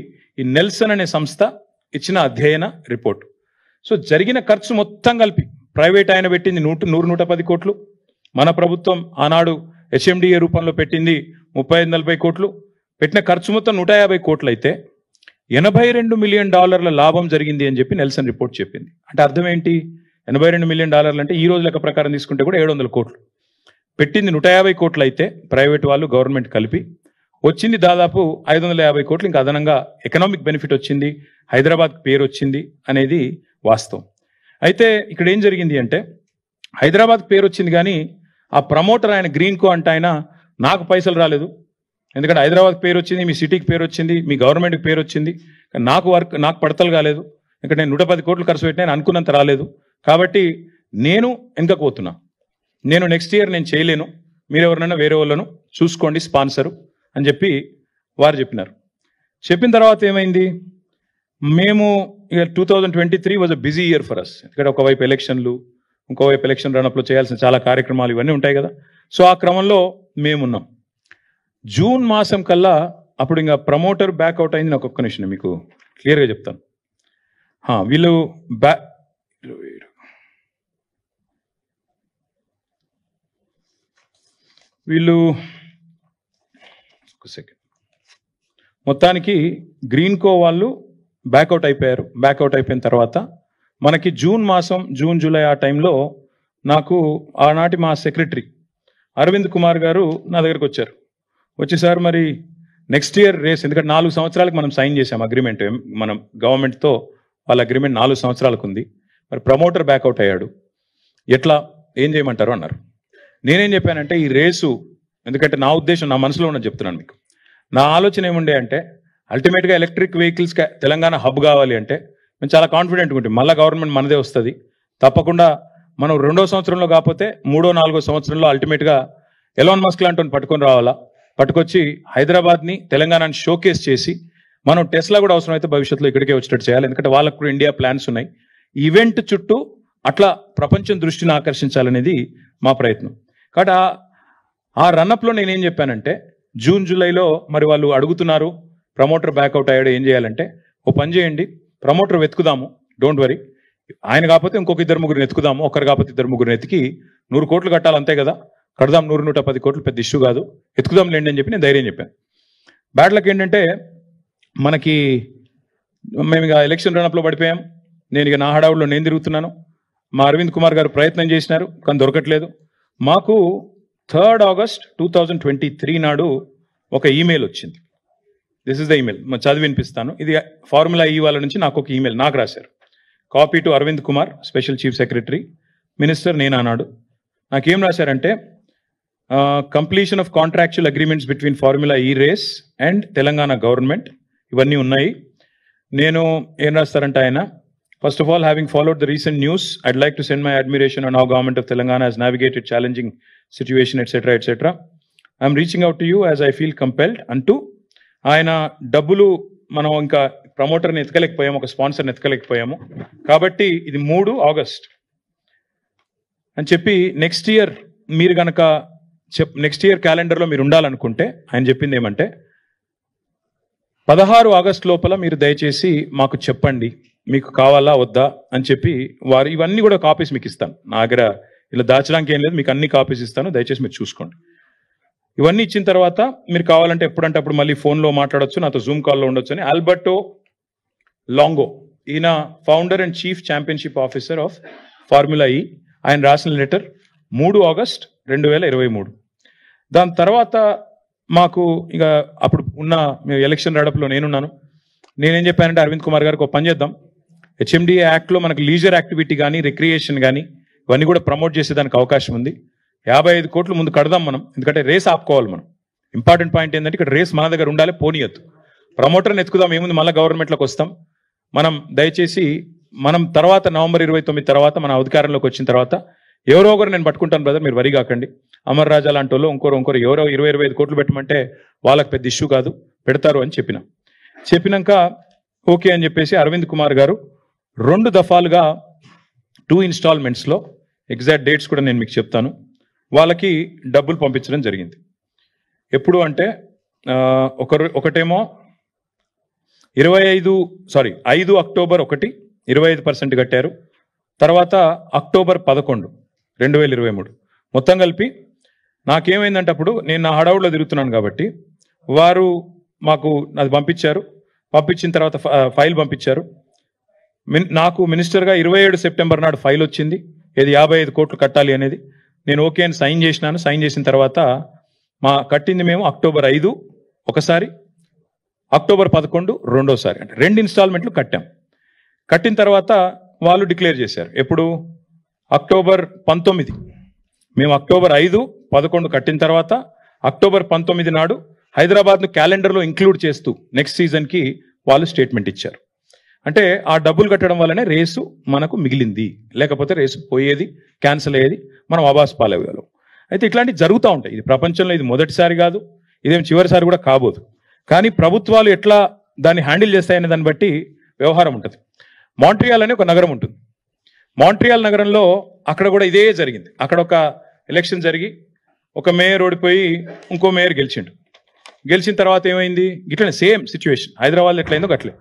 ఈ నెల్సన్ అనే సంస్థ ఇచ్చిన అధ్యయన రిపోర్ట్. సో జరిగిన ఖర్చు మొత్తం కలిపి ప్రైవేట్ ఆయన పెట్టింది 100-110 కోట్లు, మన ప్రభుత్వం ఆనాడు హెచ్ఎండిఏ రూపంలో పెట్టింది 35-40 కోట్లు, పెట్టిన ఖర్చు మొత్తం 150 కోట్లు అయితే $82 మిలియన్ లాభం జరిగింది అని చెప్పి నెల్సన్ రిపోర్ట్ చెప్పింది. అంటే అర్థం ఏంటి? $82 మిలియన్ అంటే ఈ రోజు లెక్క ప్రకారం తీసుకుంటే కూడా 700 కోట్లు. పెట్టింది 150 కోట్లు అయితే ప్రైవేట్ వాళ్ళు గవర్నమెంట్ కలిపి వచ్చింది దాదాపు 550 కోట్లు. ఇంకా అదనంగా ఎకనామిక్ బెనిఫిట్ వచ్చింది, హైదరాబాద్ పేరు వచ్చింది అనేది వాస్తవం. అయితే ఇక్కడ ఏం జరిగింది అంటే హైదరాబాద్ పేరు వచ్చింది కానీ ఆ ప్రమోటర్ ఆయన గ్రీన్ కో అంటే ఆయన నాకు పైసలు రాలేదు, ఎందుకంటే హైదరాబాద్ పేరు వచ్చింది, మీ సిటీకి పేరు వచ్చింది, మీ గవర్నమెంట్కి పేరు వచ్చింది, నాకు పడతలు కాలేదు, ఇక్కడ నేను 110 కోట్లు ఖర్చు పెట్టినా అనుకున్నంత రాలేదు, కాబట్టి నేను వెనకకు పోతున్నా, నేను నెక్స్ట్ ఇయర్ నేను చేయలేను, మీరు ఎవరినైనా వేరే వాళ్ళను చూసుకోండి స్పాన్సరు అని చెప్పి వారు చెప్పినారు. చెప్పిన తర్వాత ఏమైంది, మేము ఇక 2023 was a busy year for us. ఎందుకంటే ఒకవైపు ఎలక్షన్లు, ఇంకోవైపు ఎలక్షన్ రన్అప్లో చేయాల్సిన చాలా కార్యక్రమాలు ఇవన్నీ ఉంటాయి కదా. సో ఆ క్రమంలో మేమున్నాం. జూన్ మాసం కల్లా అప్పుడు ఇంకా ప్రమోటర్ బ్యాక్అవుట్ అయింది. నాకు ఒక్క నిమిషం మీకు క్లియర్గా చెప్తాను. వీళ్ళు ఒక సెకండ్, మొత్తానికి గ్రీన్ కో వాళ్ళు బ్యాక్అవుట్ అయిపోయారు. బ్యాక్అవుట్ అయిపోయిన తర్వాత మనకి జూన్ మాసం, జూన్ జూలై ఆ టైంలో నాకు ఆనాటి మా సెక్రటరీ అరవింద్ కుమార్ గారు నా దగ్గరకు వచ్చారు. వచ్చి సార్ మరి నెక్స్ట్ ఇయర్ రేస్, ఎందుకంటే 4 సంవత్సరాలకు మనం సైన్ చేసాం అగ్రిమెంట్, మనం గవర్నమెంట్తో వాళ్ళ అగ్రిమెంట్ 4 సంవత్సరాలకు ఉంది, మరి ప్రమోటర్ బ్యాక్అవుట్ అయ్యాడు, ఎట్లా ఏం చేయమంటారు అన్నారు. నేనేం చెప్పానంటే ఈ రేసు, ఎందుకంటే నా ఉద్దేశం, నా మనసులో ఉన్నది చెప్తున్నాను మీకు. నా ఆలోచన ఏముండే అంటే అల్టిమేట్గా ఎలక్ట్రిక్ వెహికల్స్ తెలంగాణ హబ్ కావాలి అంటే మేము చాలా కాన్ఫిడెంట్గా ఉంటాం, మళ్ళీ గవర్నమెంట్ మనదే వస్తుంది తప్పకుండా. మనం 2వ సంవత్సరంలో కాకపోతే 3వ 4వ సంవత్సరంలో అల్టిమేట్గా ఎలాన్ మస్క్ లాంటి పట్టుకొని రావాలా, పట్టుకొచ్చి హైదరాబాద్ని తెలంగాణని షోకేస్ చేసి మనం టెస్లా కూడా అవసరమైతే భవిష్యత్తులో ఇక్కడికే వచ్చేటట్టు చేయాలి, ఎందుకంటే వాళ్ళకు కూడా ఇండియా ప్లాన్స్ ఉన్నాయి. ఈవెంట్ చుట్టూ అట్లా ప్రపంచం దృష్టిని ఆకర్షించాలనేది మా ప్రయత్నం. కాబట్టి ఆ రన్అప్లో నేనేం చెప్పానంటే జూన్ జూలైలో మరి వాళ్ళు అడుగుతున్నారు ప్రమోటర్ బ్యాక్అవుట్ అయ్యాడు ఏం చేయాలంటే, ఓ పని చేయండి, ప్రమోటర్ వెతుకుదాము, డోంట్ వరీ, ఆయన కాకపోతే ఇంకొక 2-3 ఎత్తుకుదాము, ఒకరు కాకపోతే 2-3 ఎతికి 100 కోట్లు కట్టాలి అంతే కదా, కడదాం, 100-110 కోట్లు పెద్ద ఇష్యూ కాదు, ఎత్తుకుదాం లేండి అని చెప్పి నేను ధైర్యం చెప్పాను. బ్యాడ్ లక్ ఏంటంటే మనకి మేము ఇక ఎలక్షన్ రన్అప్లో పడిపోయాం. నేను ఇక నా హడావుల్లో నేను తిరుగుతున్నాను, మా అరవింద్ కుమార్ గారు ప్రయత్నం చేసినారు కానీ దొరకట్లేదు. మాకు 3rd ఆగస్ట్ 2023 నాడు ఒక ఈమెయిల్ వచ్చింది. దిస్ ఇస్ ద ఈమెయిల్, చదివి వినిపిస్తాను. ఇది ఫార్ములా ఈ వాళ్ళ నుంచి నాకు ఒక ఈమెయిల్ నాకు రాశారు. Copy to Arvind Kumar, special chief secretary, minister నేను అన్నాడు. నాకేం రాశారంటే completion of contractual agreements between formula E race and Telangana government, ఇవన్నీ ఉన్నాయి. నేను ఏం రాస్తారంటే ఆయన, first of all having followed the recent news I'd like to send my admiration on how government of Telangana has navigated challenging situation etcetera etcetera. I'm reaching out to you as I feel compelled అంటూ ఆయన డబ్బులు మనం ఇంకా ప్రమోటర్ని ఎత్తుకలేకపోయాము, ఒక స్పాన్సర్ని ఎత్తుకలేకపోయాము, కాబట్టి ఇది 3 August అని చెప్పి నెక్స్ట్ ఇయర్ మీరు కనుక నెక్స్ట్ ఇయర్ క్యాలెండర్లో మీరు ఉండాలనుకుంటే ఆయన చెప్పింది ఏమంటే 16 ఆగస్ట్ లోపల మీరు దయచేసి మాకు చెప్పండి మీకు కావాలా వద్దా అని చెప్పి వారు ఇవన్నీ కూడా కాపీస్ మీకు ఇస్తాను. నా దగ్గర ఇలా దాచడానికి ఏం లేదు, మీకు అన్ని కాపీస్ ఇస్తాను, దయచేసి మీరు చూసుకోండి. ఇవన్నీ ఇచ్చిన తర్వాత మీరు కావాలంటే ఎప్పుడంటే అప్పుడు మళ్ళీ ఫోన్లో మాట్లాడొచ్చు, నాతో జూమ్ కాల్లో ఉండొచ్చు అని ఆల్బర్టో లాంగో, ఈయన founder and chief championship officer of Formula ఈ, ఆయన రాసిన లెటర్ 3 ఆగస్ట్ 2023. దాని తర్వాత మాకు ఇక అప్పుడు ఉన్న ఎలక్షన్ రడప్లో నేనున్నాను. నేనేం చెప్పానంటే అరవింద్ కుమార్ గారికి ఒక పని చేద్దాం, హెచ్ఎండిఏ యాక్ట్లో మనకు లీజర్ యాక్టివిటీ కానీ రిక్రియేషన్ కానీ ఇవన్నీ కూడా ప్రమోట్ చేసేదానికి అవకాశం ఉంది. 55 కోట్లు ముందు కడదాం మనం, ఎందుకంటే రేస్ ఆపుకోవాలి మనం. ఇంపార్టెంట్ పాయింట్ ఏంటంటే ఇక్కడ రేస్ మన దగ్గర ఉండాలి, పోనీయద్దు. ప్రమోటర్ని ఎత్తుకుదాం, ఏముంది మళ్ళీ గవర్నమెంట్లోకి వస్తాం మనం. దయచేసి మనం తర్వాత నవంబర్ 29 తర్వాత మన అధికారంలోకి వచ్చిన తర్వాత ఎవరో ఒకరు నేను పట్టుకుంటాను బ్రదర్, మీరు వరి కాకండి, అమర్ రాజా లాంటి వాళ్ళు ఇంకోరు ఎవరో 20-25 కోట్లు పెట్టమంటే వాళ్ళకి పెద్ద ఇష్యూ కాదు, పెడతారు అని చెప్పినాక ఓకే అని చెప్పేసి అరవింద్ కుమార్ గారు 2 దఫాలుగా 2 ఇన్స్టాల్మెంట్స్లో, ఎగ్జాక్ట్ డేట్స్ కూడా నేను మీకు చెప్తాను, వాళ్ళకి డబ్బులు పంపించడం జరిగింది. ఎప్పుడు అంటే ఒకటేమో 5 అక్టోబర్ 1 25% కట్టారు. తర్వాత అక్టోబర్ 11 2023 మొత్తం కలిపి నాకేమైందంటే అప్పుడు నేను నా హడావుడిలో తిరుగుతున్నాను కాబట్టి వారు మాకు అది పంపించారు. పంపించిన తర్వాత ఫైల్ పంపించారు. నాకు మినిస్టర్గా 27 సెప్టెంబర్ నాడు ఫైల్ వచ్చింది. ఇది 55 కోట్లు కట్టాలి అనేది. నేను ఓకే అని సైన్ చేసినాను. సైన్ చేసిన తర్వాత కట్టింది మేము అక్టోబర్ 5 ఒకసారి, అక్టోబర్ 11 రెండోసారి, అంటే 2 ఇన్స్టాల్మెంట్లు కట్టాం. కట్టిన తర్వాత వాళ్ళు డిక్లేర్ చేశారు. ఎప్పుడు? అక్టోబర్ 19. మేము అక్టోబర్ 5, 11 కట్టిన తర్వాత అక్టోబర్ 19 నాడు హైదరాబాద్ను క్యాలెండర్లో ఇంక్లూడ్ చేస్తూ నెక్స్ట్ సీజన్కి వాళ్ళు స్టేట్మెంట్ ఇచ్చారు. అంటే ఆ డబ్బులు కట్టడం వల్లనే రేసు మనకు మిగిలింది, లేకపోతే రేసు పోయేది, క్యాన్సిల్ అయ్యేది, మనం అబాస్ పాలయ్యేవాళ్ళం. అయితే ఇట్లాంటివి జరుగుతూ ఉంటాయి. ఇది ప్రపంచంలో ఇది మొదటిసారి కాదు, ఇదేం చివరిసారి కూడా కాబోదు. కానీ ప్రభుత్వాలు ఎట్లా దాన్ని హ్యాండిల్ చేస్తాయనే దాన్ని బట్టి వ్యవహారం ఉంటుంది. మాంట్రియాల్ అనే ఒక నగరం ఉంటుంది. మాంట్రియాల్ నగరంలో అక్కడ కూడా ఇదే జరిగింది. అక్కడ ఒక ఎలక్షన్ జరిగి ఒక మేయర్ ఓడిపోయి ఇంకో మేయర్ గెలిచిండు. గెలిచిన తర్వాత ఏమైంది? ఇట్లనే సేమ్ సిచ్యువేషన్ హైదరాబాద్లో ఎట్లయిందో అట్లే.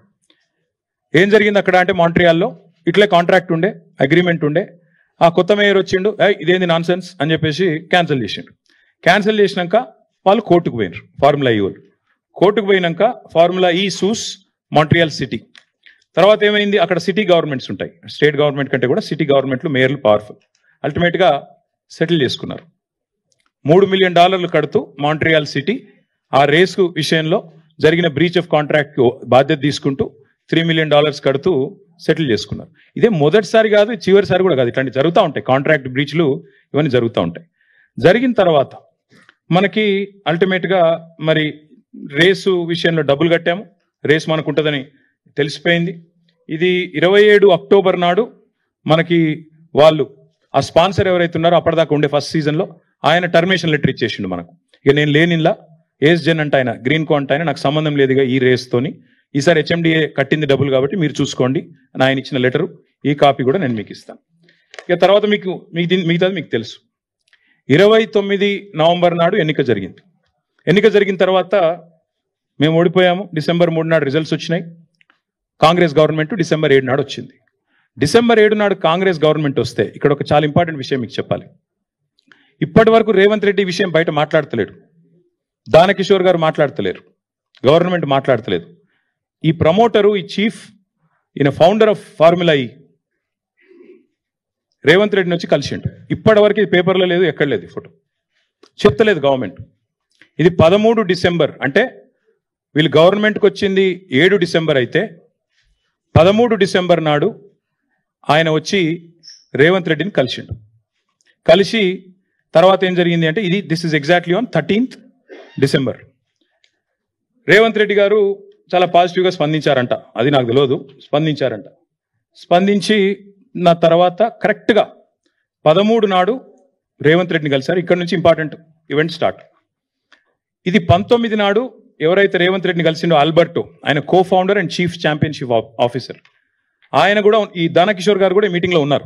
ఏం జరిగింది అక్కడ అంటే మాంట్రియాల్లో ఇట్లే కాంట్రాక్ట్ ఉండే, అగ్రిమెంట్ ఉండే. ఆ కొత్త మేయర్ వచ్చిండు, ఇదేంది నాన్ సెన్స్ అని చెప్పేసి క్యాన్సిల్ చేసిండు. క్యాన్సిల్ చేసినాక వాళ్ళు కోర్టుకు పోయినారు. ఫార్ములా ఈ వాళ్ళు కోర్టుకు పోయినాక ఫార్ములా ఈ సూస్ మాంట్రియాల్ సిటీ. తర్వాత ఏమైంది? అక్కడ సిటీ గవర్నమెంట్స్ ఉంటాయి. స్టేట్ గవర్నమెంట్ కంటే కూడా సిటీ గవర్నమెంట్లు, మేయర్లు పవర్ఫుల్. అల్టిమేట్గా సెటిల్ చేసుకున్నారు. $3 మిలియన్ కడుతూ మాంట్రియాల్ సిటీ ఆ రేసు విషయంలో జరిగిన బ్రీచ్ ఆఫ్ కాంట్రాక్ట్ బాధ్యత తీసుకుంటూ $3 మిలియన్ కడుతూ సెటిల్ చేసుకున్నారు. ఇదే మొదటిసారి కాదు, చివరిసారి కూడా కాదు. ఇట్లాంటివి జరుగుతూ ఉంటాయి. కాంట్రాక్ట్ బ్రీచ్లు ఇవన్నీ జరుగుతూ ఉంటాయి. జరిగిన తర్వాత మనకి అల్టిమేట్గా మరి రేసు విషయంలో డబ్బులు కట్టాము. రేసు మనకు ఉంటుందని తెలిసిపోయింది. ఇది 27 అక్టోబర్ నాడు మనకి వాళ్ళు ఆ స్పాన్సర్ ఎవరైతే ఉన్నారో అప్పటిదాకా ఉండే ఫస్ట్ సీజన్లో ఆయన టర్మినేషన్ లెటర్ ఇచ్చేసిండు మనకు. ఇక నేను లేనిలా ఏస్ జెన్ అంటే ఆయన గ్రీన్ కో అంటే ఆయన నాకు సంబంధం లేదుగా ఈ రేస్తోని, ఈసారి HMDA కట్టింది డబ్బులు కాబట్టి మీరు చూసుకోండి అని ఆయన ఇచ్చిన లెటరు. ఈ కాపీ కూడా నేను మీకు ఇస్తాను. ఇక తర్వాత మిగతాది మీకు తెలుసు. 29 నవంబర్ నాడు ఎన్నిక జరిగింది. ఎన్నిక జరిగిన తర్వాత మేము ఓడిపోయాము. డిసెంబర్ 3 నాడు రిజల్ట్స్ వచ్చినాయి. కాంగ్రెస్ గవర్నమెంట్ డిసెంబర్ 7 నాడు వచ్చింది. డిసెంబర్ 7 నాడు కాంగ్రెస్ గవర్నమెంట్ వస్తే ఇక్కడ ఒక చాలా ఇంపార్టెంట్ విషయం మీకు చెప్పాలి. ఇప్పటి వరకు రేవంత్ రెడ్డి విషయం బయట మాట్లాడతలేడు, దానకిషోర్ గారు మాట్లాడతలేరు, గవర్నమెంట్ మాట్లాడతలేదు. ఈ ప్రమోటరు, ఈ చీఫ్, ఈయన ఫౌండర్ ఆఫ్ ఫార్ములా ఈ రేవంత్ రెడ్డిని వచ్చి కలిసిండు. ఇప్పటి వరకు ఇది పేపర్లో లేదు, ఎక్కడ లేదు, ఫోటో చెప్తలేదు గవర్నమెంట్. ఇది 13 డిసెంబర్, అంటే వీళ్ళు గవర్నమెంట్కి వచ్చింది 7 డిసెంబర్ అయితే 13 డిసెంబర్ నాడు ఆయన వచ్చి రేవంత్ రెడ్డిని కలిసిండు. కలిసి తర్వాత ఏం జరిగింది అంటే this is exactly on 13th December. Revanth Reddy గారు చాలా పాజిటివ్గా స్పందించారంట, అది నాకు తెలియదు, స్పందించారంట. స్పందించి నా తర్వాత కరెక్ట్గా 13 నాడు రేవంత్ రెడ్డిని కలిశారు. ఇక్కడ నుంచి ఇంపార్టెంట్ ఈవెంట్ స్టార్ట్. ఇది 19 నాడు ఎవరైతే రేవంత్ రెడ్డిని కలిసిండో ఆల్బర్టో, ఆయన co founder and chief championship officer, ఆయన కూడా ఈ దానకిషోర్ గారు కూడా మీటింగ్లో ఉన్నారు.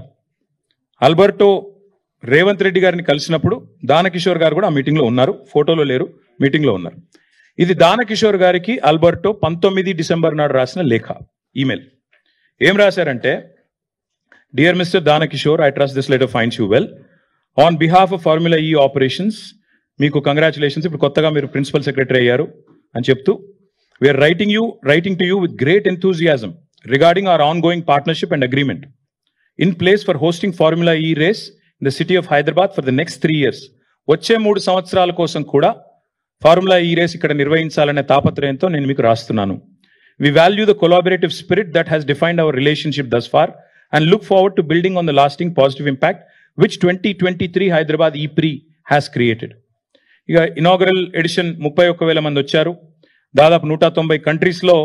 ఆల్బర్టో రేవంత్ రెడ్డి గారిని కలిసినప్పుడు దానకిషోర్ గారు కూడా ఆ మీటింగ్లో ఉన్నారు, ఫోటోలో లేరు, మీటింగ్లో ఉన్నారు. ఇది దానకిషోర్ గారికి ఆల్బర్టో 19 డిసెంబర్ నాడు రాసిన లేఖ, ఈమెయిల్. ఏం రాశారంటే, dear mister Danakishore, I trust this letter finds you well. On behalf of Formula E operations మీకు కంగ్రాచులేషన్స్, ఇప్పుడు కొత్తగా మీరు ప్రిన్సిపల్ సెక్రటరీ అయ్యారు అని చెప్తూ, we're writing to you with great enthusiasm regarding our ongoing partnership and agreement in place for hosting Formula E race in the city of Hyderabad for the next 3 years. వచ్చే 3 సంవత్సరాల కోసం కూడా formula E race ఇక్కడ నిర్వహించాలనే తాపత్రయంతో నేను మీకు రాస్తున్నాను. We value the collaborative spirit that has defined our relationship thus far and look forward to building on the lasting positive impact which 2023 Hyderabad E-Prix has created. ఇక inaugural edition 31,000 మంది వచ్చారు, దాదాపు 190 కంట్రీస్లో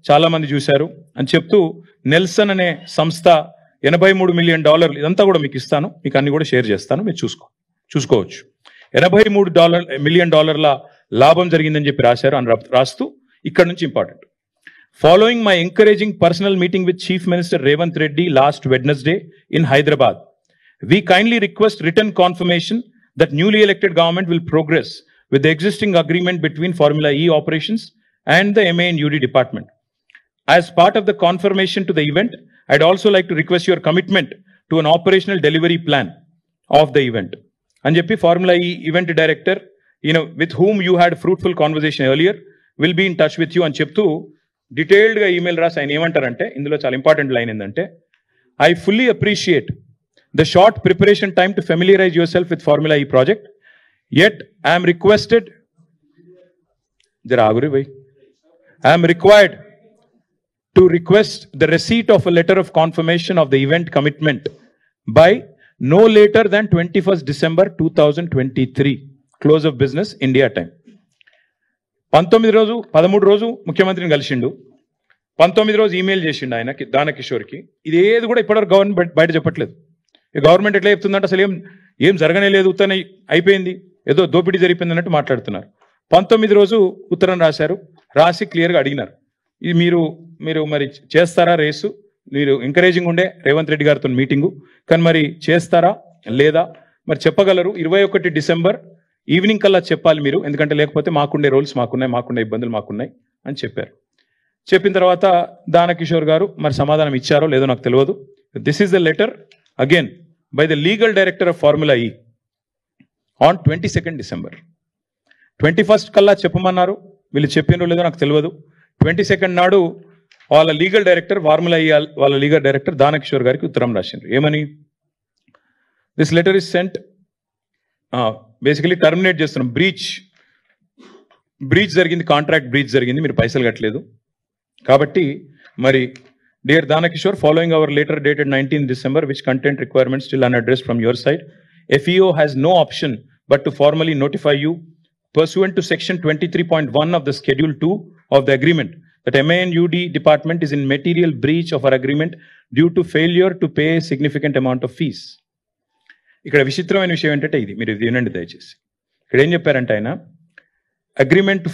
చాలా మంది చూశారు అని చెప్తూ, నెల్సన్ అనే సంస్థ $83 మిలియన్, ఇదంతా కూడా మీకు ఇస్తాను, మీకు అన్ని కూడా షేర్ చేస్తాను, మీరు చూసుకోవచ్చు. $83 మిలియన్ లాభం జరిగిందని చెప్పి రాశారు అని రాస్తూ, ఇక్కడ నుంచి important. Following my encouraging personal meeting with chief minister Revanth Reddy last Wednesday in Hyderabad, we kindly request written confirmation that newly elected government will progress with the existing agreement between Formula E operations and the MA and UD department. As part of the confirmation to the event, I'd also like to request your commitment to an operational delivery plan of the event. And Jeppy, Formula E event director, with whom you had fruitful conversation earlier, will be in touch with you and cheptu detailed ga email ras ayina emantarante indulo chaala important line endante, I fully appreciate the short preparation time to familiarize yourself with Formula E project, yet I am required to request the receipt of a letter of confirmation of the event commitment by no later than 21st December 2023, close of business India time. 19 రోజు 13 రోజు ముఖ్యమంత్రిని కలిసిండు, 19 రోజు email చేసిండు ఆయనకి, దానకిషోర్కి. ఇది ఏది కూడా ఇప్పటివరకు గవర్నమెంట్ బయట చెప్పట్లేదు. ఈ గవర్నమెంట్ ఎట్లా చెప్తుందంటే అసలు ఏం జరగనే లేదు, ఉత్తరం అయిపోయింది, ఏదో దోపిడీ జరిపింది అన్నట్టు మాట్లాడుతున్నారు. 19 రోజు ఉత్తరం రాశారు, రాసి క్లియర్గా అడిగినారు, ఇది మీరు మరి చేస్తారా రేసు, మీరు ఎంకరేజింగ్ ఉండే రేవంత్ రెడ్డి గారితో మీటింగు, కానీ మరి చేస్తారా లేదా మరి చెప్పగలరు, 21 డిసెంబర్ ఈవినింగ్ కల్లా చెప్పాలి మీరు, ఎందుకంటే లేకపోతే మాకుండే రోల్స్ మాకున్నాయి, మాకుండే ఇబ్బందులు మాకున్నాయి అని చెప్పారు. చెప్పిన తర్వాత దానకిషోర్ గారు మరి సమాధానం ఇచ్చారో లేదో నాకు తెలియదు. This is the letter again by the legal director of Formula ఈ ఆన్ 22nd December. 21st కల్లా చెప్పమన్నారు, వీళ్ళు చెప్పినో లేదో నాకు తెలియదు. 22nd నాడు వాళ్ళ లీగల్ డైరెక్టర్ ఫార్ములా ఈ వాళ్ళ లీగల్ డైరెక్టర్ దానకిషోర్ గారికి ఉత్తరం రాసిండ్రు. ఏమని, this letter is sent, basically terminate చేస్తున్నాం, బ్రీచ్ జరిగింది, కాంట్రాక్ట్ బ్రీచ్ జరిగింది, మీరు పైసలు కట్టలేదు కాబట్టి మరి dear Danakishore, following our letter dated 19th December which content requirements still unaddressed from your side, FEO has no option but to formally notify you pursuant to section 23.1 of the schedule 2 of the agreement that MA and UD department is in material breach of our agreement due to failure to pay a significant amount of fees. ఇక్కడ విచిత్రమైన విషయం ఏంటంటే ఇది, మీరు వినండి దయచేసి. ఇక్కడ ఏం చెప్పారంటే ఆయన, అగ్రిమెంట్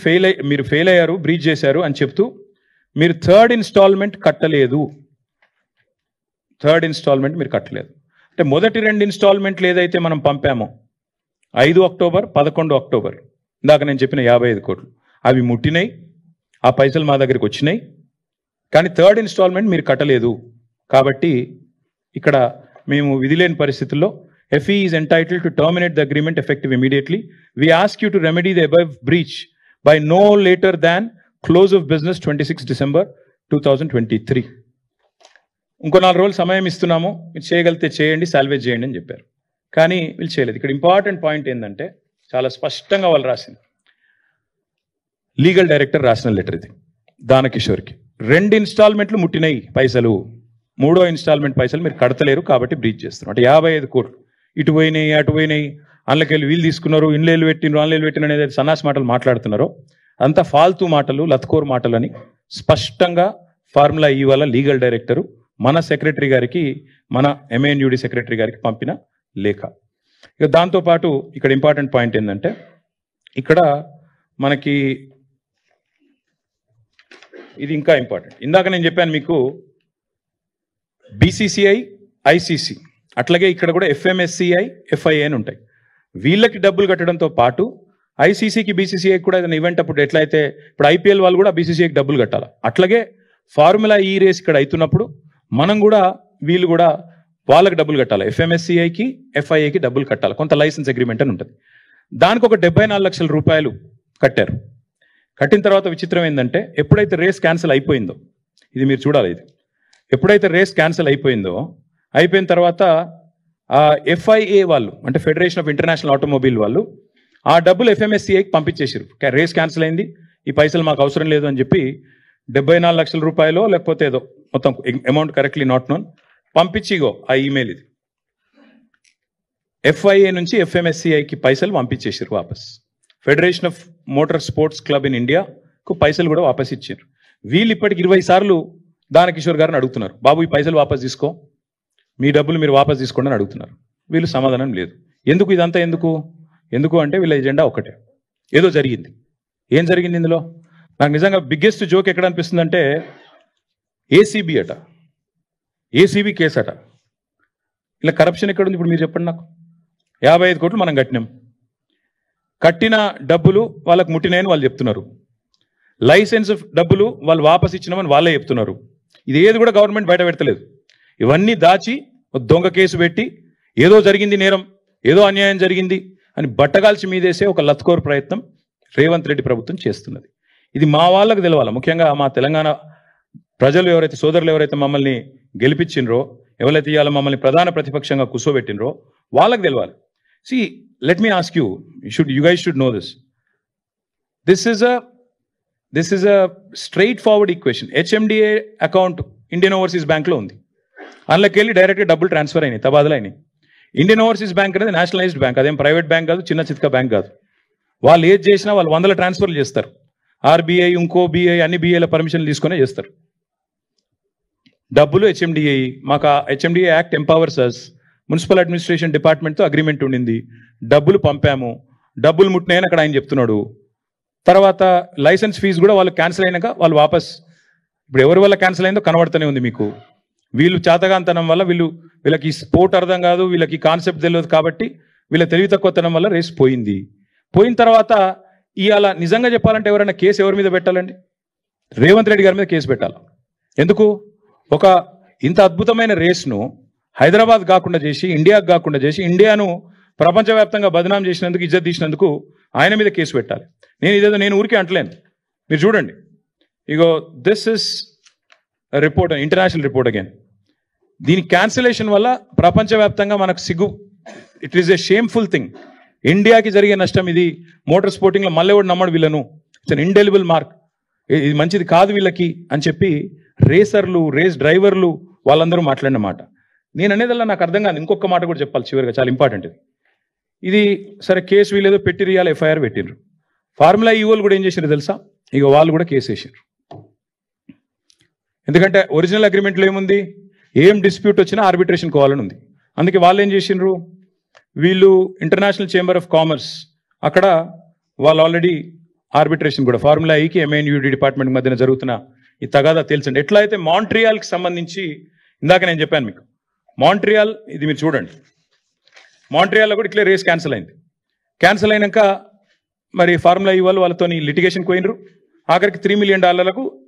మీరు ఫెయిల్ అయ్యారు, బ్రీచ్ చేశారు అని చెప్తూ మీరు థర్డ్ ఇన్స్టాల్మెంట్ మీరు కట్టలేదు. అంటే మొదటి 2 ఇన్స్టాల్మెంట్లు ఏదైతే మనం పంపామో 5 అక్టోబర్ 11 అక్టోబర్ ఇందాక నేను చెప్పిన 55 కోట్లు అవి ముట్టినాయి, ఆ పైసలు మా దగ్గరికి వచ్చినాయి, కానీ థర్డ్ ఇన్స్టాల్మెంట్ మీరు కట్టలేదు. కాబట్టి ఇక్కడ మేము విధి లేని పరిస్థితుల్లో FE is entitled to terminate the agreement effective immediately. We ask you to remedy the above breach by no later than close of business 26 December 2023. ఇంకో 4 రోజులు సమయం ఇస్తున్నాము, మీరు చేయగలిగితే చేయండి, సాల్వేజ్ చేయండి అని చెప్పారు. కానీ వీళ్ళు చేయలేదు. ఇక్కడ ఇంపార్టెంట్ పాయింట్ ఏంటంటే చాలా స్పష్టంగా వాళ్ళు రాసింది, లీగల్ డైరెక్టర్ రాసిన లెటర్ ఇది దానకిషోర్కి. 2 ఇన్స్టాల్మెంట్లు ముట్టినాయి పైసలు, 3వ ఇన్స్టాల్మెంట్ పైసలు మీరు కడతలేరు కాబట్టి బ్రీచ్ చేస్తున్నారు. అంటే 55 కోట్లు ఇటు పోయినాయి అటు పోయినాయి, అందులోకెళ్ళి వీళ్ళు తీసుకున్నారు, ఇన్లేలు పెట్టినారు, ఆన్లైన్లు పెట్టిన అనేది సన్నాసి మాటలు మాట్లాడుతున్నారో అంతా ఫాల్తూ మాటలు, లత్కోర్ మాటలు అని స్పష్టంగా ఫార్ములా ఈ వాళ్ళ లీగల్ డైరెక్టరు మన సెక్రటరీ గారికి, మన MANUD సెక్రటరీ గారికి పంపిన లేఖ. ఇక దాంతోపాటు ఇక్కడ ఇంపార్టెంట్ పాయింట్ ఏంటంటే, ఇక్కడ మనకి ఇది ఇంకా ఇంపార్టెంట్. ఇందాక నేను చెప్పాను మీకు BCCI, ICC, అట్లాగే ఇక్కడ కూడా FMSCI, FIA అని ఉంటాయి. వీళ్ళకి డబ్బులు కట్టడంతో పాటు ICCకి BCCI కూడా ఏదైనా ఈవెంట్ అప్పుడు ఎట్లయితే ఇప్పుడు IPL వాళ్ళు కూడా BCCIకి డబ్బులు కట్టాలి, అట్లాగే ఫార్ములా ఈ రేస్ ఇక్కడ అవుతున్నప్పుడు మనం కూడా వీళ్ళు కూడా వాళ్ళకి డబ్బులు కట్టాలి, FMSCIకి FIAకి డబ్బులు కట్టాలి, కొంత లైసెన్స్ అగ్రిమెంట్ అని ఉంటుంది. దానికి ఒక 74 లక్షల రూపాయలు కట్టారు. కట్టిన తర్వాత విచిత్రం ఏంటంటే, ఎప్పుడైతే రేస్ క్యాన్సిల్ అయిపోయిందో, ఇది మీరు చూడాలి, ఇది ఎప్పుడైతే రేస్ క్యాన్సిల్ అయిపోయిన తర్వాత FIA వాళ్ళు అంటే ఫెడరేషన్ ఆఫ్ ఇంటర్నేషనల్ ఆటోమొబైల్ వాళ్ళు ఆ డబ్బులు FMSCIకి పంపించేసారు. రేస్ క్యాన్సిల్ అయింది, ఈ పైసలు మాకు అవసరం లేదు అని చెప్పి 74 లక్షల రూపాయలు లేకపోతే ఏదో మొత్తం అమౌంట్ కరెక్ట్లీ నాట్ నోన్ పంపించిగో ఆ ఈమెయిల్ ఇది FIA నుంచి FMSCIకి పైసలు పంపించేసారు వాపస్. Federation of motor sports club in ఇండియాకు పైసలు కూడా వాపస్ ఇచ్చారు. వీళ్ళు ఇప్పటికి 20 సార్లు దానకిషోర్ గారిని అడుగుతున్నారు, బాబు ఈ పైసలు వాపస్ తీసుకో, మీ డబ్బులు మీరు వాపస్ తీసుకోండి అని అడుగుతున్నారు. వీళ్ళు సమాధానం లేదు. ఎందుకు ఇదంతా ఎందుకు అంటే వీళ్ళ ఎజెండా ఒకటే, ఏదో జరిగింది. ఏం జరిగింది ఇందులో? నాకు నిజంగా బిగ్గెస్ట్ జోక్ ఎక్కడ అనిపిస్తుంది అంటే, ఏసీబీ కేసు అట. ఇలా కరప్షన్ ఎక్కడ ఉంది ఇప్పుడు మీరు చెప్పండి నాకు. 55 కోట్లు మనం కట్టినాం. కట్టిన డబ్బులు వాళ్ళకు ముట్టినాయని వాళ్ళు చెప్తున్నారు. లైసెన్స్ డబ్బులు వాళ్ళు వాపస్ ఇచ్చినామని వాళ్ళే చెప్తున్నారు. ఇది ఏది కూడా గవర్నమెంట్ బయట పెడతలేదు. ఇవన్నీ దాచి దొంగ కేసు పెట్టి ఏదో జరిగింది నేరం, ఏదో అన్యాయం జరిగింది అని బట్టగాల్చి మీదేసే ఒక లత్కోర్ ప్రయత్నం రేవంత్ రెడ్డి ప్రభుత్వం చేస్తున్నది. ఇది మా వాళ్ళకు తెలవాలి. ముఖ్యంగా మా తెలంగాణ ప్రజలు ఎవరైతే సోదరులు ఎవరైతే మమ్మల్ని గెలిపించినరో, ఎవరైతే ఇవాళ మమ్మల్ని ప్రధాన ప్రతిపక్షంగా కూర్చోబెట్టినరో వాళ్ళకి తెలవాలి. See let me ask you, you guys should know this. This is a straight forward equation. HMDA account Indian overseas బ్యాంక్లో ఉంది. అందులోకి వెళ్ళి డైరెక్ట్గా డబ్బులు ట్రాన్స్ఫర్ అయినాయి, తబాదలు అయినాయి. ఇండియన్ ఓవర్సీస్ బ్యాంక్ అనేది నేషనలైజ్డ్ బ్యాంక్, అదేం ప్రైవేట్ బ్యాంక్ కాదు, చిన్న చిత్క బ్యాంక్ కాదు. వాళ్ళు ఏది చేసినా వాళ్ళు 100 ట్రాన్స్ఫర్లు చేస్తారు. ఆర్బీఐ, ఇంకో బీఐ, అన్ని బీఐల పర్మిషన్లు తీసుకునే చేస్తారు. డబ్బులు హెచ్ఎండిఏ, మాకు హెచ్ఎండిఏ యాక్ట్ ఎంపవర్స్ అస్. మున్సిపల్ అడ్మినిస్ట్రేషన్ డిపార్ట్మెంట్తో అగ్రిమెంట్ ఉండింది. డబ్బులు పంపాము, డబ్బులు ముట్టినాయని అక్కడ ఆయన చెప్తున్నాడు. తర్వాత లైసెన్స్ ఫీజు కూడా వాళ్ళు క్యాన్సిల్ అయినాక వాళ్ళు వాపస్, ఇప్పుడు ఎవరి వల్ల క్యాన్సిల్ అయిందో కనబడుతూనే ఉంది మీకు. వీళ్ళు చేతగాంతనం వల్ల వీళ్ళకి స్పోర్ట్ అర్థం కాదు, వీళ్ళకి కాన్సెప్ట్ తెలియదు కాబట్టి వీళ్ళ తెలివి తక్కువతనం వల్ల రేస్ పోయింది. పోయిన తర్వాత ఇవాళ నిజంగా చెప్పాలంటే ఎవరైనా కేసు ఎవరి మీద పెట్టాలండి? రేవంత్ రెడ్డి గారి మీద కేసు పెట్టాలి. ఎందుకు? ఒక ఇంత అద్భుతమైన రేస్ను హైదరాబాద్ కాకుండా చేసి, ఇండియాకు కాకుండా చేసి, ఇండియాను ప్రపంచవ్యాప్తంగా బదనాం చేసినందుకు, ఇజ్జత్ తీసినందుకు ఆయన మీద కేసు పెట్టాలి. నేను ఊరికే అంటలేను. మీరు చూడండి, ఇగో this is report, international report again. దీని క్యాన్సిలేషన్ వల్ల ప్రపంచవ్యాప్తంగా మనకు సిగ్గు. It is a shameful thing. ఇండియాకి జరిగే నష్టం ఇది. మోటార్ స్పోర్టింగ్లో మళ్ళీ కూడా నమ్మడు వీళ్ళను. It's an indelible mark. ఇది మంచిది కాదు వీళ్ళకి అని చెప్పి రేసర్లు, రేస్ డ్రైవర్లు వాళ్ళందరూ మాట్లాడిన మాట. నేను అనేదల్లా నాకు అర్థం కాదు. ఇంకొక మాట కూడా చెప్పాలి చివరిగా, చాలా ఇంపార్టెంట్ ఇది. సరే కేసు వీళ్ళేదో పెట్టిరు, ఇవాళ ఎఫ్ఐఆర్ పెట్టిండ్రు. ఫార్ములా ఈవోలు కూడా ఏం చేసినారు తెలుసా? ఇక వాళ్ళు కూడా కేసు వేసారు. ఎందుకంటే ఒరిజినల్ అగ్రిమెంట్లో ఏముంది? ఏం డిస్ప్యూట్ వచ్చినా ఆర్బిట్రేషన్ కోవాలని ఉంది. అందుకే వాళ్ళు ఏం చేసిండ్రు, వీళ్ళు ఇంటర్నేషనల్ చేంబర్ ఆఫ్ కామర్స్, అక్కడ వాళ్ళు ఆల్రెడీ ఆర్బిట్రేషన్ కూడా ఫార్ములా ఈకి ఎంఐఎన్యూడి డిపార్ట్మెంట్ మధ్యన జరుగుతున్న ఈ తగాదా తెలుసండి. ఎట్లా అయితే మాంట్రియాల్కి సంబంధించి ఇందాక నేను చెప్పాను మీకు, మాంట్రియాల్ ఇది మీరు చూడండి. మాంట్రియాల్లో కూడా ఇట్లే రేస్ క్యాన్సిల్ అయింది. క్యాన్సిల్ అయినాక మరి ఫార్ములా ఈ వాళ్ళతో లిటిగేషన్ పోయినరు. ఆఖరికి $3 million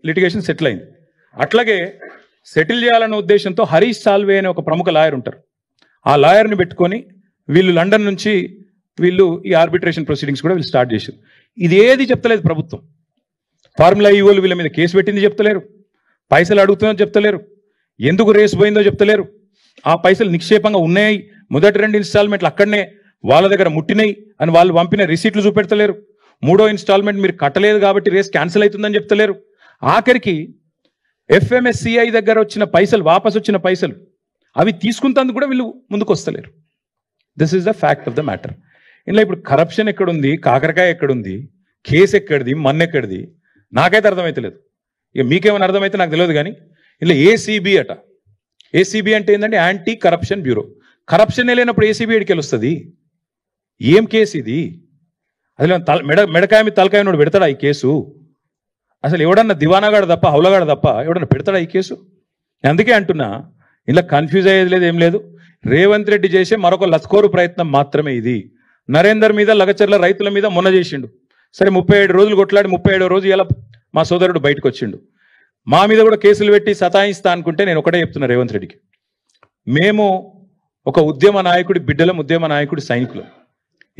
లిటిగేషన్ సెటిల్ అయింది. అట్లాగే సెటిల్ చేయాలన్న ఉద్దేశంతో హరీష్ సాల్వే అనే ఒక ప్రముఖ లాయర్ ఉంటారు. ఆ లాయర్ని పెట్టుకొని వీళ్ళు లండన్ నుంచి వీళ్ళు ఈ ఆర్బిట్రేషన్ ప్రొసీడింగ్స్ కూడా వీళ్ళు స్టార్ట్ చేశారు. ఇది ఏది చెప్తలేదు ప్రభుత్వం. ఫార్ములా ఈ వీళ్ళ మీద కేసు పెట్టింది చెప్తలేరు, పైసలు అడుగుతుందో చెప్తలేరు, ఎందుకు రేసు పోయిందో చెప్తలేరు, ఆ పైసలు నిక్షేపంగా ఉన్నాయి, మొదటి 2 ఇన్స్టాల్మెంట్లు అక్కడనే వాళ్ళ దగ్గర ముట్టినాయి అని వాళ్ళు పంపిన రిసీట్లు చూపెడతలేరు. 3వ ఇన్స్టాల్మెంట్ మీరు కట్టలేదు కాబట్టి రేస్ క్యాన్సిల్ అవుతుందని చెప్తలేరు. ఆఖరికి FMSCI దగ్గర వచ్చిన పైసలు, వాపస్ వచ్చిన పైసలు అవి తీసుకుంటందుకు కూడా వీళ్ళు ముందుకు వస్తలేరు. This is the fact of the matter. ఇలా ఇప్పుడు కరప్షన్ ఎక్కడుంది, కాకరకాయ ఎక్కడుంది, కేసు ఎక్కడిది, మన్ను ఎక్కడిది, నాకైతే అర్థమైతలేదు. ఇక మీకేమైనా అర్థమైతే నాకు తెలియదు. కానీ ఇలా ACB అట. ACB అంటే ఏంటంటే యాంటీ కరప్షన్ బ్యూరో. కరప్షన్ లేనప్పుడు ACB ఎడికి వస్తుంది? ఏం కేసు ఇది? అసలు మెడకాయ మీద తలకాయ నోడు పెడతాడా ఈ కేసు? అసలు ఎవడన్నా దివానాగాడు తప్ప, హౌలగాడు తప్ప ఎవడన్నా పెడతాడా ఈ కేసు? అందుకే అంటున్నా, ఇలా కన్ఫ్యూజ్ అయ్యేది లేదు, ఏం లేదు. రేవంత్ రెడ్డి చేసే మరొక లత్కోరు ప్రయత్నం మాత్రమే ఇది. నరేందర్ మీద, లగచర్ల రైతుల మీద మొన్న చేసిండు. సరే 37 రోజులు కొట్లాడి 37వ రోజు ఇలా మా సోదరుడు బయటకు వచ్చిండు. మా మీద కూడా కేసులు పెట్టి సతాయిస్తా అనుకుంటే నేను ఒకటే చెప్తున్నా రేవంత్ రెడ్డికి, మేము ఒక ఉద్యమ నాయకుడి బిడ్డలం, ఉద్యమ నాయకుడి సైనికులం.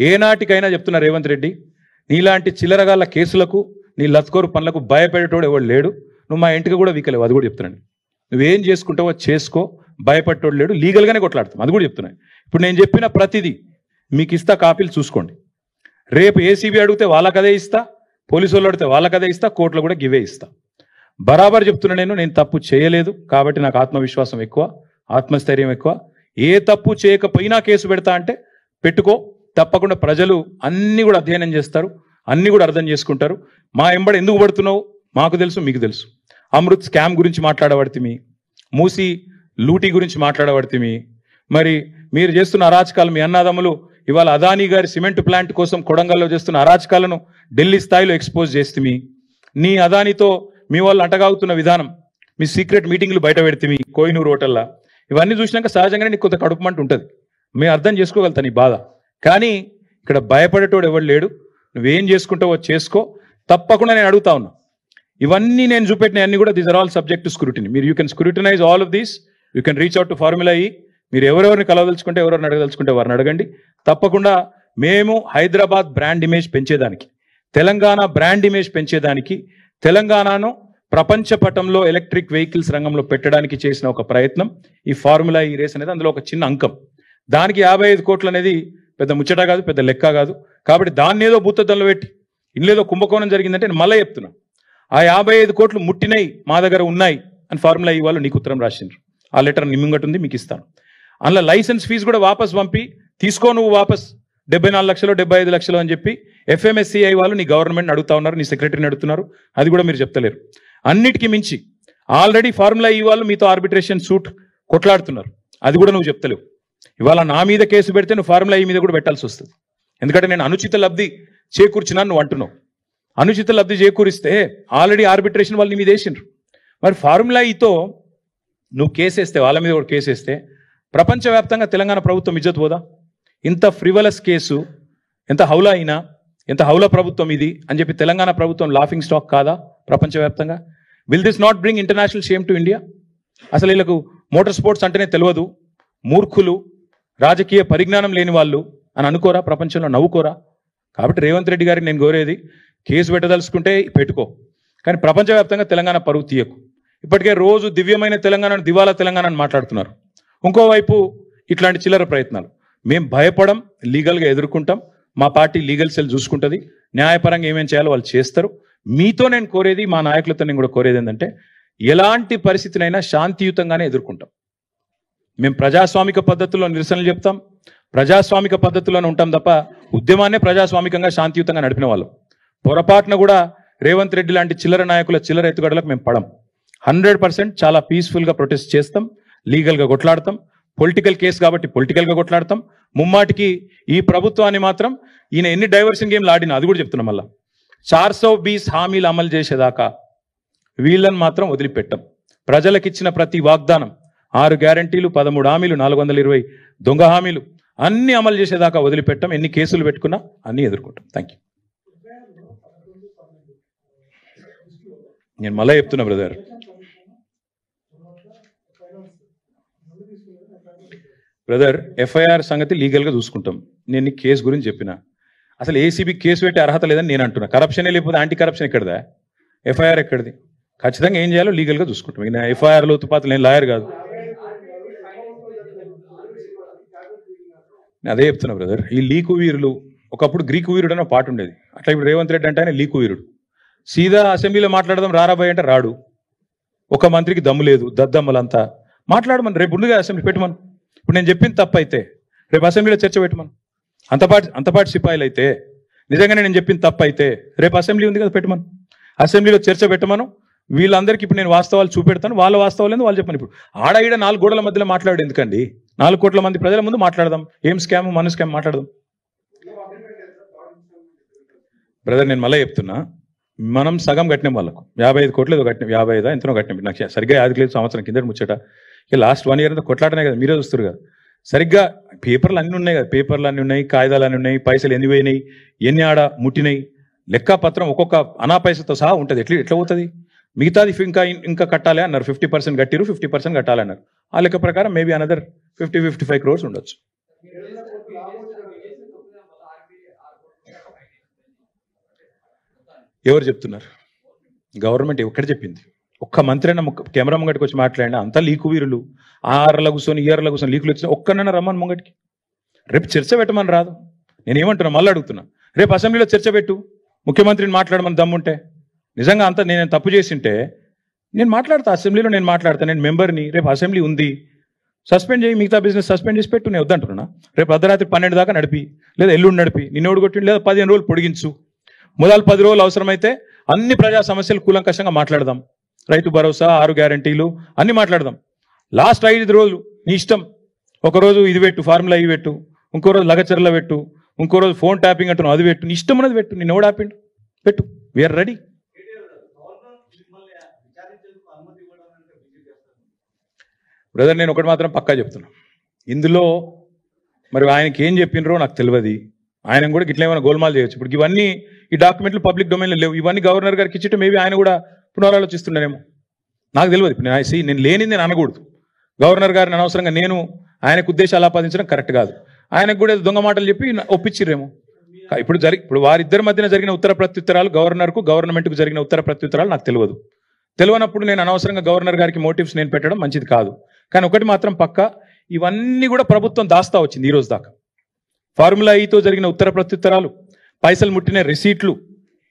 ఏనాటికైనా చెప్తున్నా రేవంత్ రెడ్డి, నీలాంటి చిల్లరగాళ్ళ కేసులకు, నీ లత్కోరు పనులకు భయపడేటోడు ఎవడు లేడు. నువ్వు మా ఇంటికి కూడా వీకలేవు, అది కూడా చెప్తున్నాను. నువ్వేం చేసుకుంటావో చేసుకో, భయపడేటోడు లేడు. లీగల్గానే కొట్లాడతాం, అది కూడా చెప్తున్నాను. ఇప్పుడు నేను చెప్పిన ప్రతిదీ మీకు ఇస్తా, కాపీలు చూసుకోండి. రేపు ACB అడిగితే వాళ్ళకదే ఇస్తా, పోలీసు వాళ్ళు అడిగితే వాళ్ళకదే ఇస్తా, కోర్టులో కూడా గివే ఇస్తా. బరాబర్ చెప్తున్నా, నేను తప్పు చేయలేదు కాబట్టి నాకు ఆత్మవిశ్వాసం ఎక్కువ, ఆత్మస్థైర్యం ఎక్కువ. ఏ తప్పు చేయకపోయినా కేసు పెడతా అంటే పెట్టుకో, తప్పకుండా ప్రజలు అన్నీ కూడా అధ్యయనం చేస్తారు, అన్నీ కూడా అర్థం చేసుకుంటారు. మా ఎంబడి ఎందుకు పడుతున్నావు మాకు తెలుసు, మీకు తెలుసు. అమృత్ స్కామ్ గురించి మాట్లాడబడితిమి, మూసి లూటీ గురించి మాట్లాడబడితిమి. మరి మీరు చేస్తున్న అరాచకాలు, మీ అన్నదమ్ములు ఇవాళ అదానీ గారి సిమెంట్ ప్లాంట్ కోసం కొడంగల్లో చేస్తున్న అరాచకాలను ఢిల్లీ స్థాయిలో ఎక్స్పోజ్ చేస్తుమి. నీ అదానితో మీ వాళ్ళు అంటగాగుతున్న విధానం, మీ సీక్రెట్ మీటింగ్లు బయట పెడితిమి కోహినూరు హోటల్లా. ఇవన్నీ చూసినాక సహజంగానే నీకు కొంత కడుపుమంట ఉంటుంది. మేము అర్థం చేసుకోగలుగుతా నీ బాధ. కానీ ఇక్కడ భయపడేటోడు ఎవడు లేడు. నువ్వేం చేసుకుంటావో చేసుకో, తప్పకుండా నేను అడుగుతా ఉన్నా. ఇవన్నీ నేను చూపెట్టిన అన్ని కూడా these are all subject to scrutiny. మీరు you can scrutinise all of these, you can reach out to Formula E. మీరు ఎవరెవరిని కలవదలుచుకుంటే, ఎవరెవరిని అడగదలుచుకుంటే వారిని అడగండి. తప్పకుండా మేము హైదరాబాద్ బ్రాండ్ ఇమేజ్ పెంచేదానికి, తెలంగాణ బ్రాండ్ ఇమేజ్ పెంచేదానికి, తెలంగాణను ప్రపంచ పటంలో ఎలక్ట్రిక్ వెహికల్స్ రంగంలో పెట్టడానికి చేసిన ఒక ప్రయత్నం ఈ ఫార్ములా ఈ రేస్ అనేది. అందులో ఒక చిన్న అంకం. దానికి 55 కోట్లు అనేది పెద్ద ముచ్చట కాదు, పెద్ద లెక్క కాదు. కాబట్టి దాన్ని ఏదో భూతద్దంలో పెట్టి ఇల్లేదో కుంభకోణం జరిగిందంటే నేను మళ్ళీ చెప్తున్నా, ఆ 55 కోట్లు ముట్టినాయి, మా దగ్గర ఉన్నాయి అని ఫార్ములా ఈ వాళ్ళు నీకు ఉత్తరం రాసిండ్రు. ఆ లెటర్ నిమ్మంగటి ఉంది, మీకు ఇస్తాను. అందులో లైసెన్స్ ఫీజు కూడా వాపస్ పంపి తీసుకో, నువ్వు వాపస్ 74 లక్షలు 75 లక్షలు అని చెప్పి FMSCI వాళ్ళు నీ గవర్నమెంట్ అడుగుతా ఉన్నారు, నీ సెక్రటరీని అడుగుతున్నారు. అది కూడా మీరు చెప్తలేరు. అన్నిటికీ మించి ఆల్రెడీ ఫార్ములా ఈ వాళ్ళు మీతో ఆర్బిట్రేషన్ సూట్ కొట్లాడుతున్నారు, అది కూడా నువ్వు చెప్తలేవు. ఇవాళ నా మీద కేసు పెడితే నువ్వు ఫార్ములా ఈ మీద కూడా పెట్టాల్సి వస్తుంది. ఎందుకంటే నేను అనుచిత లబ్ధి చేకూర్చినాను నువ్వు అంటున్నావు. అనుచిత లబ్ధి చేకూరిస్తే ఆల్రెడీ ఆర్బిట్రేషన్ వాళ్ళు నీ మీద వేసిండ్రు. మరి ఫార్ములా ఈతో నువ్వు కేసేస్తే, వాళ్ళ మీద కూడా కేసేస్తే ప్రపంచవ్యాప్తంగా తెలంగాణ ప్రభుత్వం ఇజ్జత్ పోదా? ఇంత ఫ్రివలస్ కేసు, ఎంత హౌలా అయినా, ఎంత హౌలా ప్రభుత్వం ఇది అని చెప్పి తెలంగాణ ప్రభుత్వం లాఫింగ్ స్టాక్ కాదా ప్రపంచవ్యాప్తంగా? Will this not bring international shame to India? అసలు వీళ్ళకు మోటార్ స్పోర్ట్స్ అంటేనే తెలియదు, మూర్ఖులు, రాజకీయ పరిజ్ఞానం లేని వాళ్ళు అని అనుకోరా? ప్రపంచంలో నవ్వుకోరా? కాబట్టి రేవంత్ రెడ్డి గారికి నేను కోరేది, కేసు పెట్టదలుచుకుంటే పెట్టుకో, కానీ ప్రపంచవ్యాప్తంగా తెలంగాణ పరువు తీయకు. ఇప్పటికే రోజు దివ్యమైన తెలంగాణను, దివాలా తెలంగాణ అని మాట్లాడుతున్నారు. ఇంకోవైపు ఇట్లాంటి చిల్లర ప్రయత్నాలు. మేము భయపడం, లీగల్గా ఎదుర్కొంటాం. మా పార్టీ లీగల్ సెల్ చూసుకుంటుంది, న్యాయపరంగా ఏమేం చేయాలో వాళ్ళు చేస్తారు. మీతో నేను కోరేది, మా నాయకులతో నేను కూడా కోరేది ఏంటంటే, ఎలాంటి పరిస్థితినైనా శాంతియుతంగానే ఎదుర్కొంటాం. మేము ప్రజాస్వామిక పద్ధతుల్లో నిరసనలు చెప్తాం, ప్రజాస్వామిక పద్ధతుల్లోనే ఉంటాం తప్ప ఉద్యమాన్నే ప్రజాస్వామికంగా శాంతియుతంగా నడిపిన వాళ్ళం. పొరపాటున కూడా రేవంత్ రెడ్డి లాంటి చిల్లర నాయకుల చిల్లర ఎత్తుగడలకు మేము పడం. 100% చాలా పీస్ఫుల్గా ప్రొటెస్ట్ చేస్తాం, లీగల్గా కొట్లాడతాం. పొలిటికల్ కేసు కాబట్టి పొలిటికల్గా కొట్లాడతాం. ముమ్మాటికి ఈ ప్రభుత్వాన్ని మాత్రం ఈయన ఎన్ని డైవర్షన్ గేమ్లు ఆడినా, అది కూడా చెప్తున్నాం, మళ్ళా 420 హామీలు అమలు చేసేదాకా వీళ్ళని మాత్రం వదిలిపెట్టాం. ప్రజలకిచ్చిన ప్రతి వాగ్దానం, 6 గ్యారంటీలు, 13 హామీలు, 420 దొంగ హామీలు అన్ని అమలు చేసేదాకా వదిలిపెట్టాం. ఎన్ని కేసులు పెట్టుకున్నా అన్ని ఎదుర్కొంటాం. Thank you. నేను మళ్ళీ చెప్తున్నా బ్రదర్, ఎఫ్ఐఆర్ సంగతి లీగల్గా చూసుకుంటాం. నేను నీ కేసు గురించి చెప్పిన, అసలు ఏసీబీ కేసు పెట్టే అర్హత లేదని నేను అంటున్నా. కరప్షనే లేకపోతే యాంటీ కరప్షన్ ఎక్కడదా? ఎఫ్ఐఆర్ ఎక్కడిది? ఖచ్చితంగా ఏం చేయాలో లీగల్గా చూసుకుంటాం. నేను ఎఫ్ఐఆర్లో తుపాతులు, నేను లాయర్ కాదు. అదే చెప్తున్నా బ్రదర్, ఈ లీకు వీరులు, ఒకప్పుడు గ్రీకు వీరుడు అనే పాట ఉండేది, అట్లా ఇప్పుడు రేవంత్ రెడ్డి అంటే ఆయన లీకు వీరుడు. సీదా అసెంబ్లీలో మాట్లాడదాం రారాబాయ్ అంటే రాడు. ఒక మంత్రికి దమ్ము లేదు, దద్దమ్మలంతా మాట్లాడమని రేపు ఉండగా అసెంబ్లీ పెట్టమను. ఇప్పుడు నేను చెప్పింది తప్పు అయితే రేపు అసెంబ్లీలో చర్చ పెట్టమను. అంతపాటి సిపాయిలు అయితే, నిజంగానే నేను చెప్పింది తప్పు అయితే రేపు అసెంబ్లీ ఉంది కదా, పెట్టమను. అసెంబ్లీలో చర్చ పెట్టమను. వీళ్ళందరికీ ఇప్పుడు నేను వాస్తవాలు చూపెడతాను, వాళ్ళ వాస్తవాలు ఏందో వాళ్ళు చెప్పను. ఇప్పుడు ఆడ 4 గోడల మధ్యలో మాట్లాడు ఎందుకండి? 4 కోట్ల మంది ప్రజల ముందు మాట్లాడదాం. ఏం స్కామ్, మన స్కామ్ మాట్లాడదాం. బ్రదర్ నేను మళ్ళీ చెప్తున్నా, మనం సగం కట్టినాం వాళ్ళకు, 55 కోట్లు ఏదో కట్టినాం, 55 ఎంతనో కట్టినాం. నాకు సరిగ్గా యాదకి లేదు, సంవత్సరం కింద ముచ్చట. ఇక లాస్ట్ 1 ఇయర్ అంతా కొట్లాటనే కదా, మీరే చూస్తారు కదా. సరిగ్గా పేపర్లు అన్నీ ఉన్నాయి కదా, పేపర్లు అన్నీ ఉన్నాయి, కాగితాలు అన్నీ ఉన్నాయి, పైసలు ఎన్ని పోయినాయి, ఎన్ని ఆడ ముట్టినాయి, లెక్కపత్రం ఒక్కొక్క అనా పైసతో సహా ఉంటుంది. ఎట్లా పోతుంది? మిగతాది ఇంకా కట్టాలి అన్నారు. 50% కట్టిరు, 50% కట్టాలి అన్నారు. ఆ లెక్క ప్రకారం మేబీ అనదర్ 50-55 crores ఉండొచ్చు. ఎవరు చెప్తున్నారు? గవర్నమెంట్ ఎక్కడ చెప్పింది? ఒక్క మంత్రి అయినా కెమెరా ముంగటికి వచ్చి మాట్లాడినా అంతా లీకు వీరులు, 6 కూర్చొని 7 కూర్చొని లీకులు వచ్చిన ఒక్కనన్నా రమ్మని ముంగటికి. రేపు చర్చ పెట్టమని రాదు. నేనేమంటున్నా, మళ్ళీ అడుగుతున్నా, రేపు అసెంబ్లీలో చర్చ పెట్టు, ముఖ్యమంత్రిని మాట్లాడమని దమ్ముంటే. నిజంగా అంతా నేను తప్పు చేసింటే నేను మాట్లాడతా, అసెంబ్లీలో నేను మాట్లాడతా, నేను మెంబర్ని. రేపు అసెంబ్లీ ఉంది, సస్పెండ్ చేయి, మిగతా బిజినెస్ సస్పెండ్ చేసి పెట్టు. నేను వద్దంటున్నా. రేపు అర్ధరాత్రి 12 దాకా నడిపి, లేదా ఎల్లుండి నడిపి, నిన్నోడు కొట్టిండు, లేదా 15 రోజులు పొడిగించు. మొదలు 10 రోజులు అవసరమైతే అన్ని ప్రజా సమస్యలు కూలంకషంగా మాట్లాడదాం. రైతు భరోసా, 6 గ్యారంటీలు అన్ని మాట్లాడదాం. లాస్ట్ 5 రోజులు నీ ఇష్టం. ఒకరోజు ఇది పెట్టు, ఫార్ములా ఇవి పెట్టు, ఇంకో రోజు లగచర్ల పెట్టు, ఇంకో రోజు ఫోన్ ట్యాపింగ్ అంటున్నావు అది పెట్టు, నీ ఇష్టం అనేది పెట్టు. నిన్న ఎవడు ఆపిండు? పెట్టు, వీఆర్ రెడీ. బ్రదర్ నేను ఒకటి మాత్రం పక్కా చెప్తున్నా, ఇందులో మరి ఆయనకి ఏం చెప్పినరో నాకు తెలియదు. ఆయన కూడా ఇట్లా ఏమైనా గోల్మాల్ చేయొచ్చు. ఇప్పుడు ఇవన్నీ ఈ డాక్యుమెంట్లు పబ్లిక్ డొమైన్లో లేవు. ఇవన్నీ గవర్నర్ గారికి ఇచ్చితే మేబీ ఆయన కూడా పునరాలోచిస్తుండేమో, నాకు తెలియదు. ఇప్పుడు నేను లేనిది నేను అనకూడదు. గవర్నర్ గారిని అనవసరంగా నేను ఆయనకు ఉద్దేశాలు ఆపాదించడం కరెక్ట్ కాదు. ఆయనకు కూడా దొంగ మాటలు చెప్పి ఒప్పించిర్రేమో. ఇప్పుడు వారిద్దరి మధ్యన జరిగిన ఉత్తర ప్రత్యుత్తరాలు, గవర్నర్కు గవర్నమెంట్కు జరిగిన ఉత్తర ప్రత్యుత్తరాలు నాకు తెలియనప్పుడు నేను అనవసరంగా గవర్నర్ గారికి మోటివ్స్ నేను పెట్టడం మంచిది కాదు. కానీ ఒకటి మాత్రం పక్క, ఇవన్నీ కూడా ప్రభుత్వం దాస్తా వచ్చింది ఈ రోజు దాకా. ఫార్ములా ఈతో జరిగిన ఉత్తర ప్రత్యుత్తరాలు, పైసలు ముట్టిన రిసీట్లు,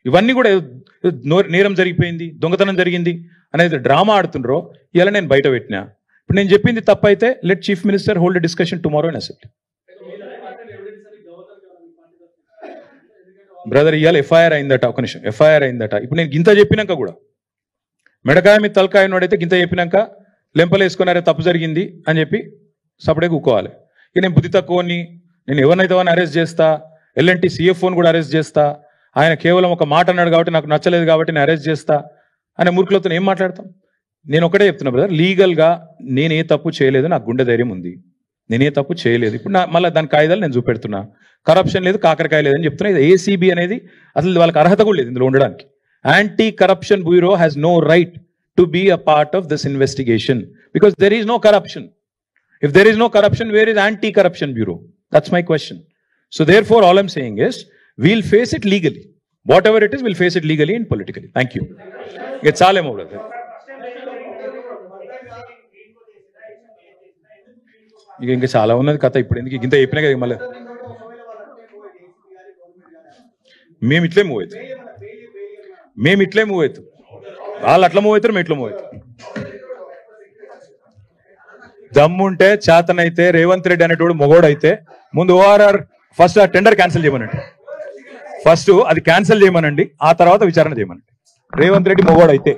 ఇవన్నీ కూడా నేరం జరిగిపోయింది, దొంగతనం జరిగింది అనేది డ్రామా ఆడుతుండ్రో ఇలా నేను బయట పెట్టినా. ఇప్పుడు నేను చెప్పింది తప్పైతే let chief minister hold discussion tomorrow in assembly. Brother ఇవాళ ఎఫ్ఐఆర్ అయిందట, ఒక నిమిషం, ఎఫ్ఐఆర్ అయిందట. ఇప్పుడు నేను గింత చెప్పినాక కూడా మెడకాయ మీద తలకాయ ఉన్నోడైతే గింత చెప్పినాక లెంపలేసుకున్నారే తప్పు జరిగింది అని చెప్పి సపడే కూకోవాలి. ఇక నేను బుద్ధి తక్కువని, నేను ఎవరినైతే వాడిని అరెస్ట్ చేస్తా, ఎల్ఎన్టీ సిఎఫ్ఓని కూడా అరెస్ట్ చేస్తా, ఆయన కేవలం ఒక మాట అన్నాడు కాబట్టి నాకు నచ్చలేదు కాబట్టి నేను అరెస్ట్ చేస్తా అనే మూర్ఖులతో ఏం మాట్లాడతాం? నేను ఒకటే చెప్తున్నా బ్రదర్, లీగల్గా నేనే తప్పు చేయలేదు, నాకు గుండె ధైర్యం ఉంది, నేనే తప్పు చేయలేదు. ఇప్పుడు మళ్ళీ దాని కాయిదాలు నేను చూపెడుతున్నా. కరప్షన్ లేదు, కాకరకాయ లేదని చెప్తున్నా. ఇది ఏసీబీ అనేది అసలు వాళ్ళకి అర్హత కూడా లేదు ఇందులో ఉండడానికి. Anti corruption bureau has no right to be a part of this investigation because there is no corruption. If there is no corruption, where is anti-corruption bureau? That's my question. So therefore, all I'm saying is, we'll face it legally. Whatever it is, we'll face it legally and politically. Thank you. It's all I'm over there. ఇంకా చాలా ఉన్నది కథ. ఇప్పుడు ఎందుకు ఇంత చెప్పినా కదా మళ్ళీ మేము ఇట్లే మూవ్ అవుతాం, వాళ్ళు అట్లా మూవ్ అవుతారు, మేము ఇట్లా మూవ్ అవుతాం. దమ్ముంటే చేతనైతే రేవంత్ రెడ్డి అనేటోడు మొగోడైతే ముందు ఓఆర్ఆర్ ఫస్ట్ ఆ టెండర్ క్యాన్సిల్ చేయమనండి, ఫస్ట్ అది క్యాన్సిల్ చేయమనండి, ఆ తర్వాత విచారణ చేయమనండి. రేవంత్ రెడ్డి మొగోడైతే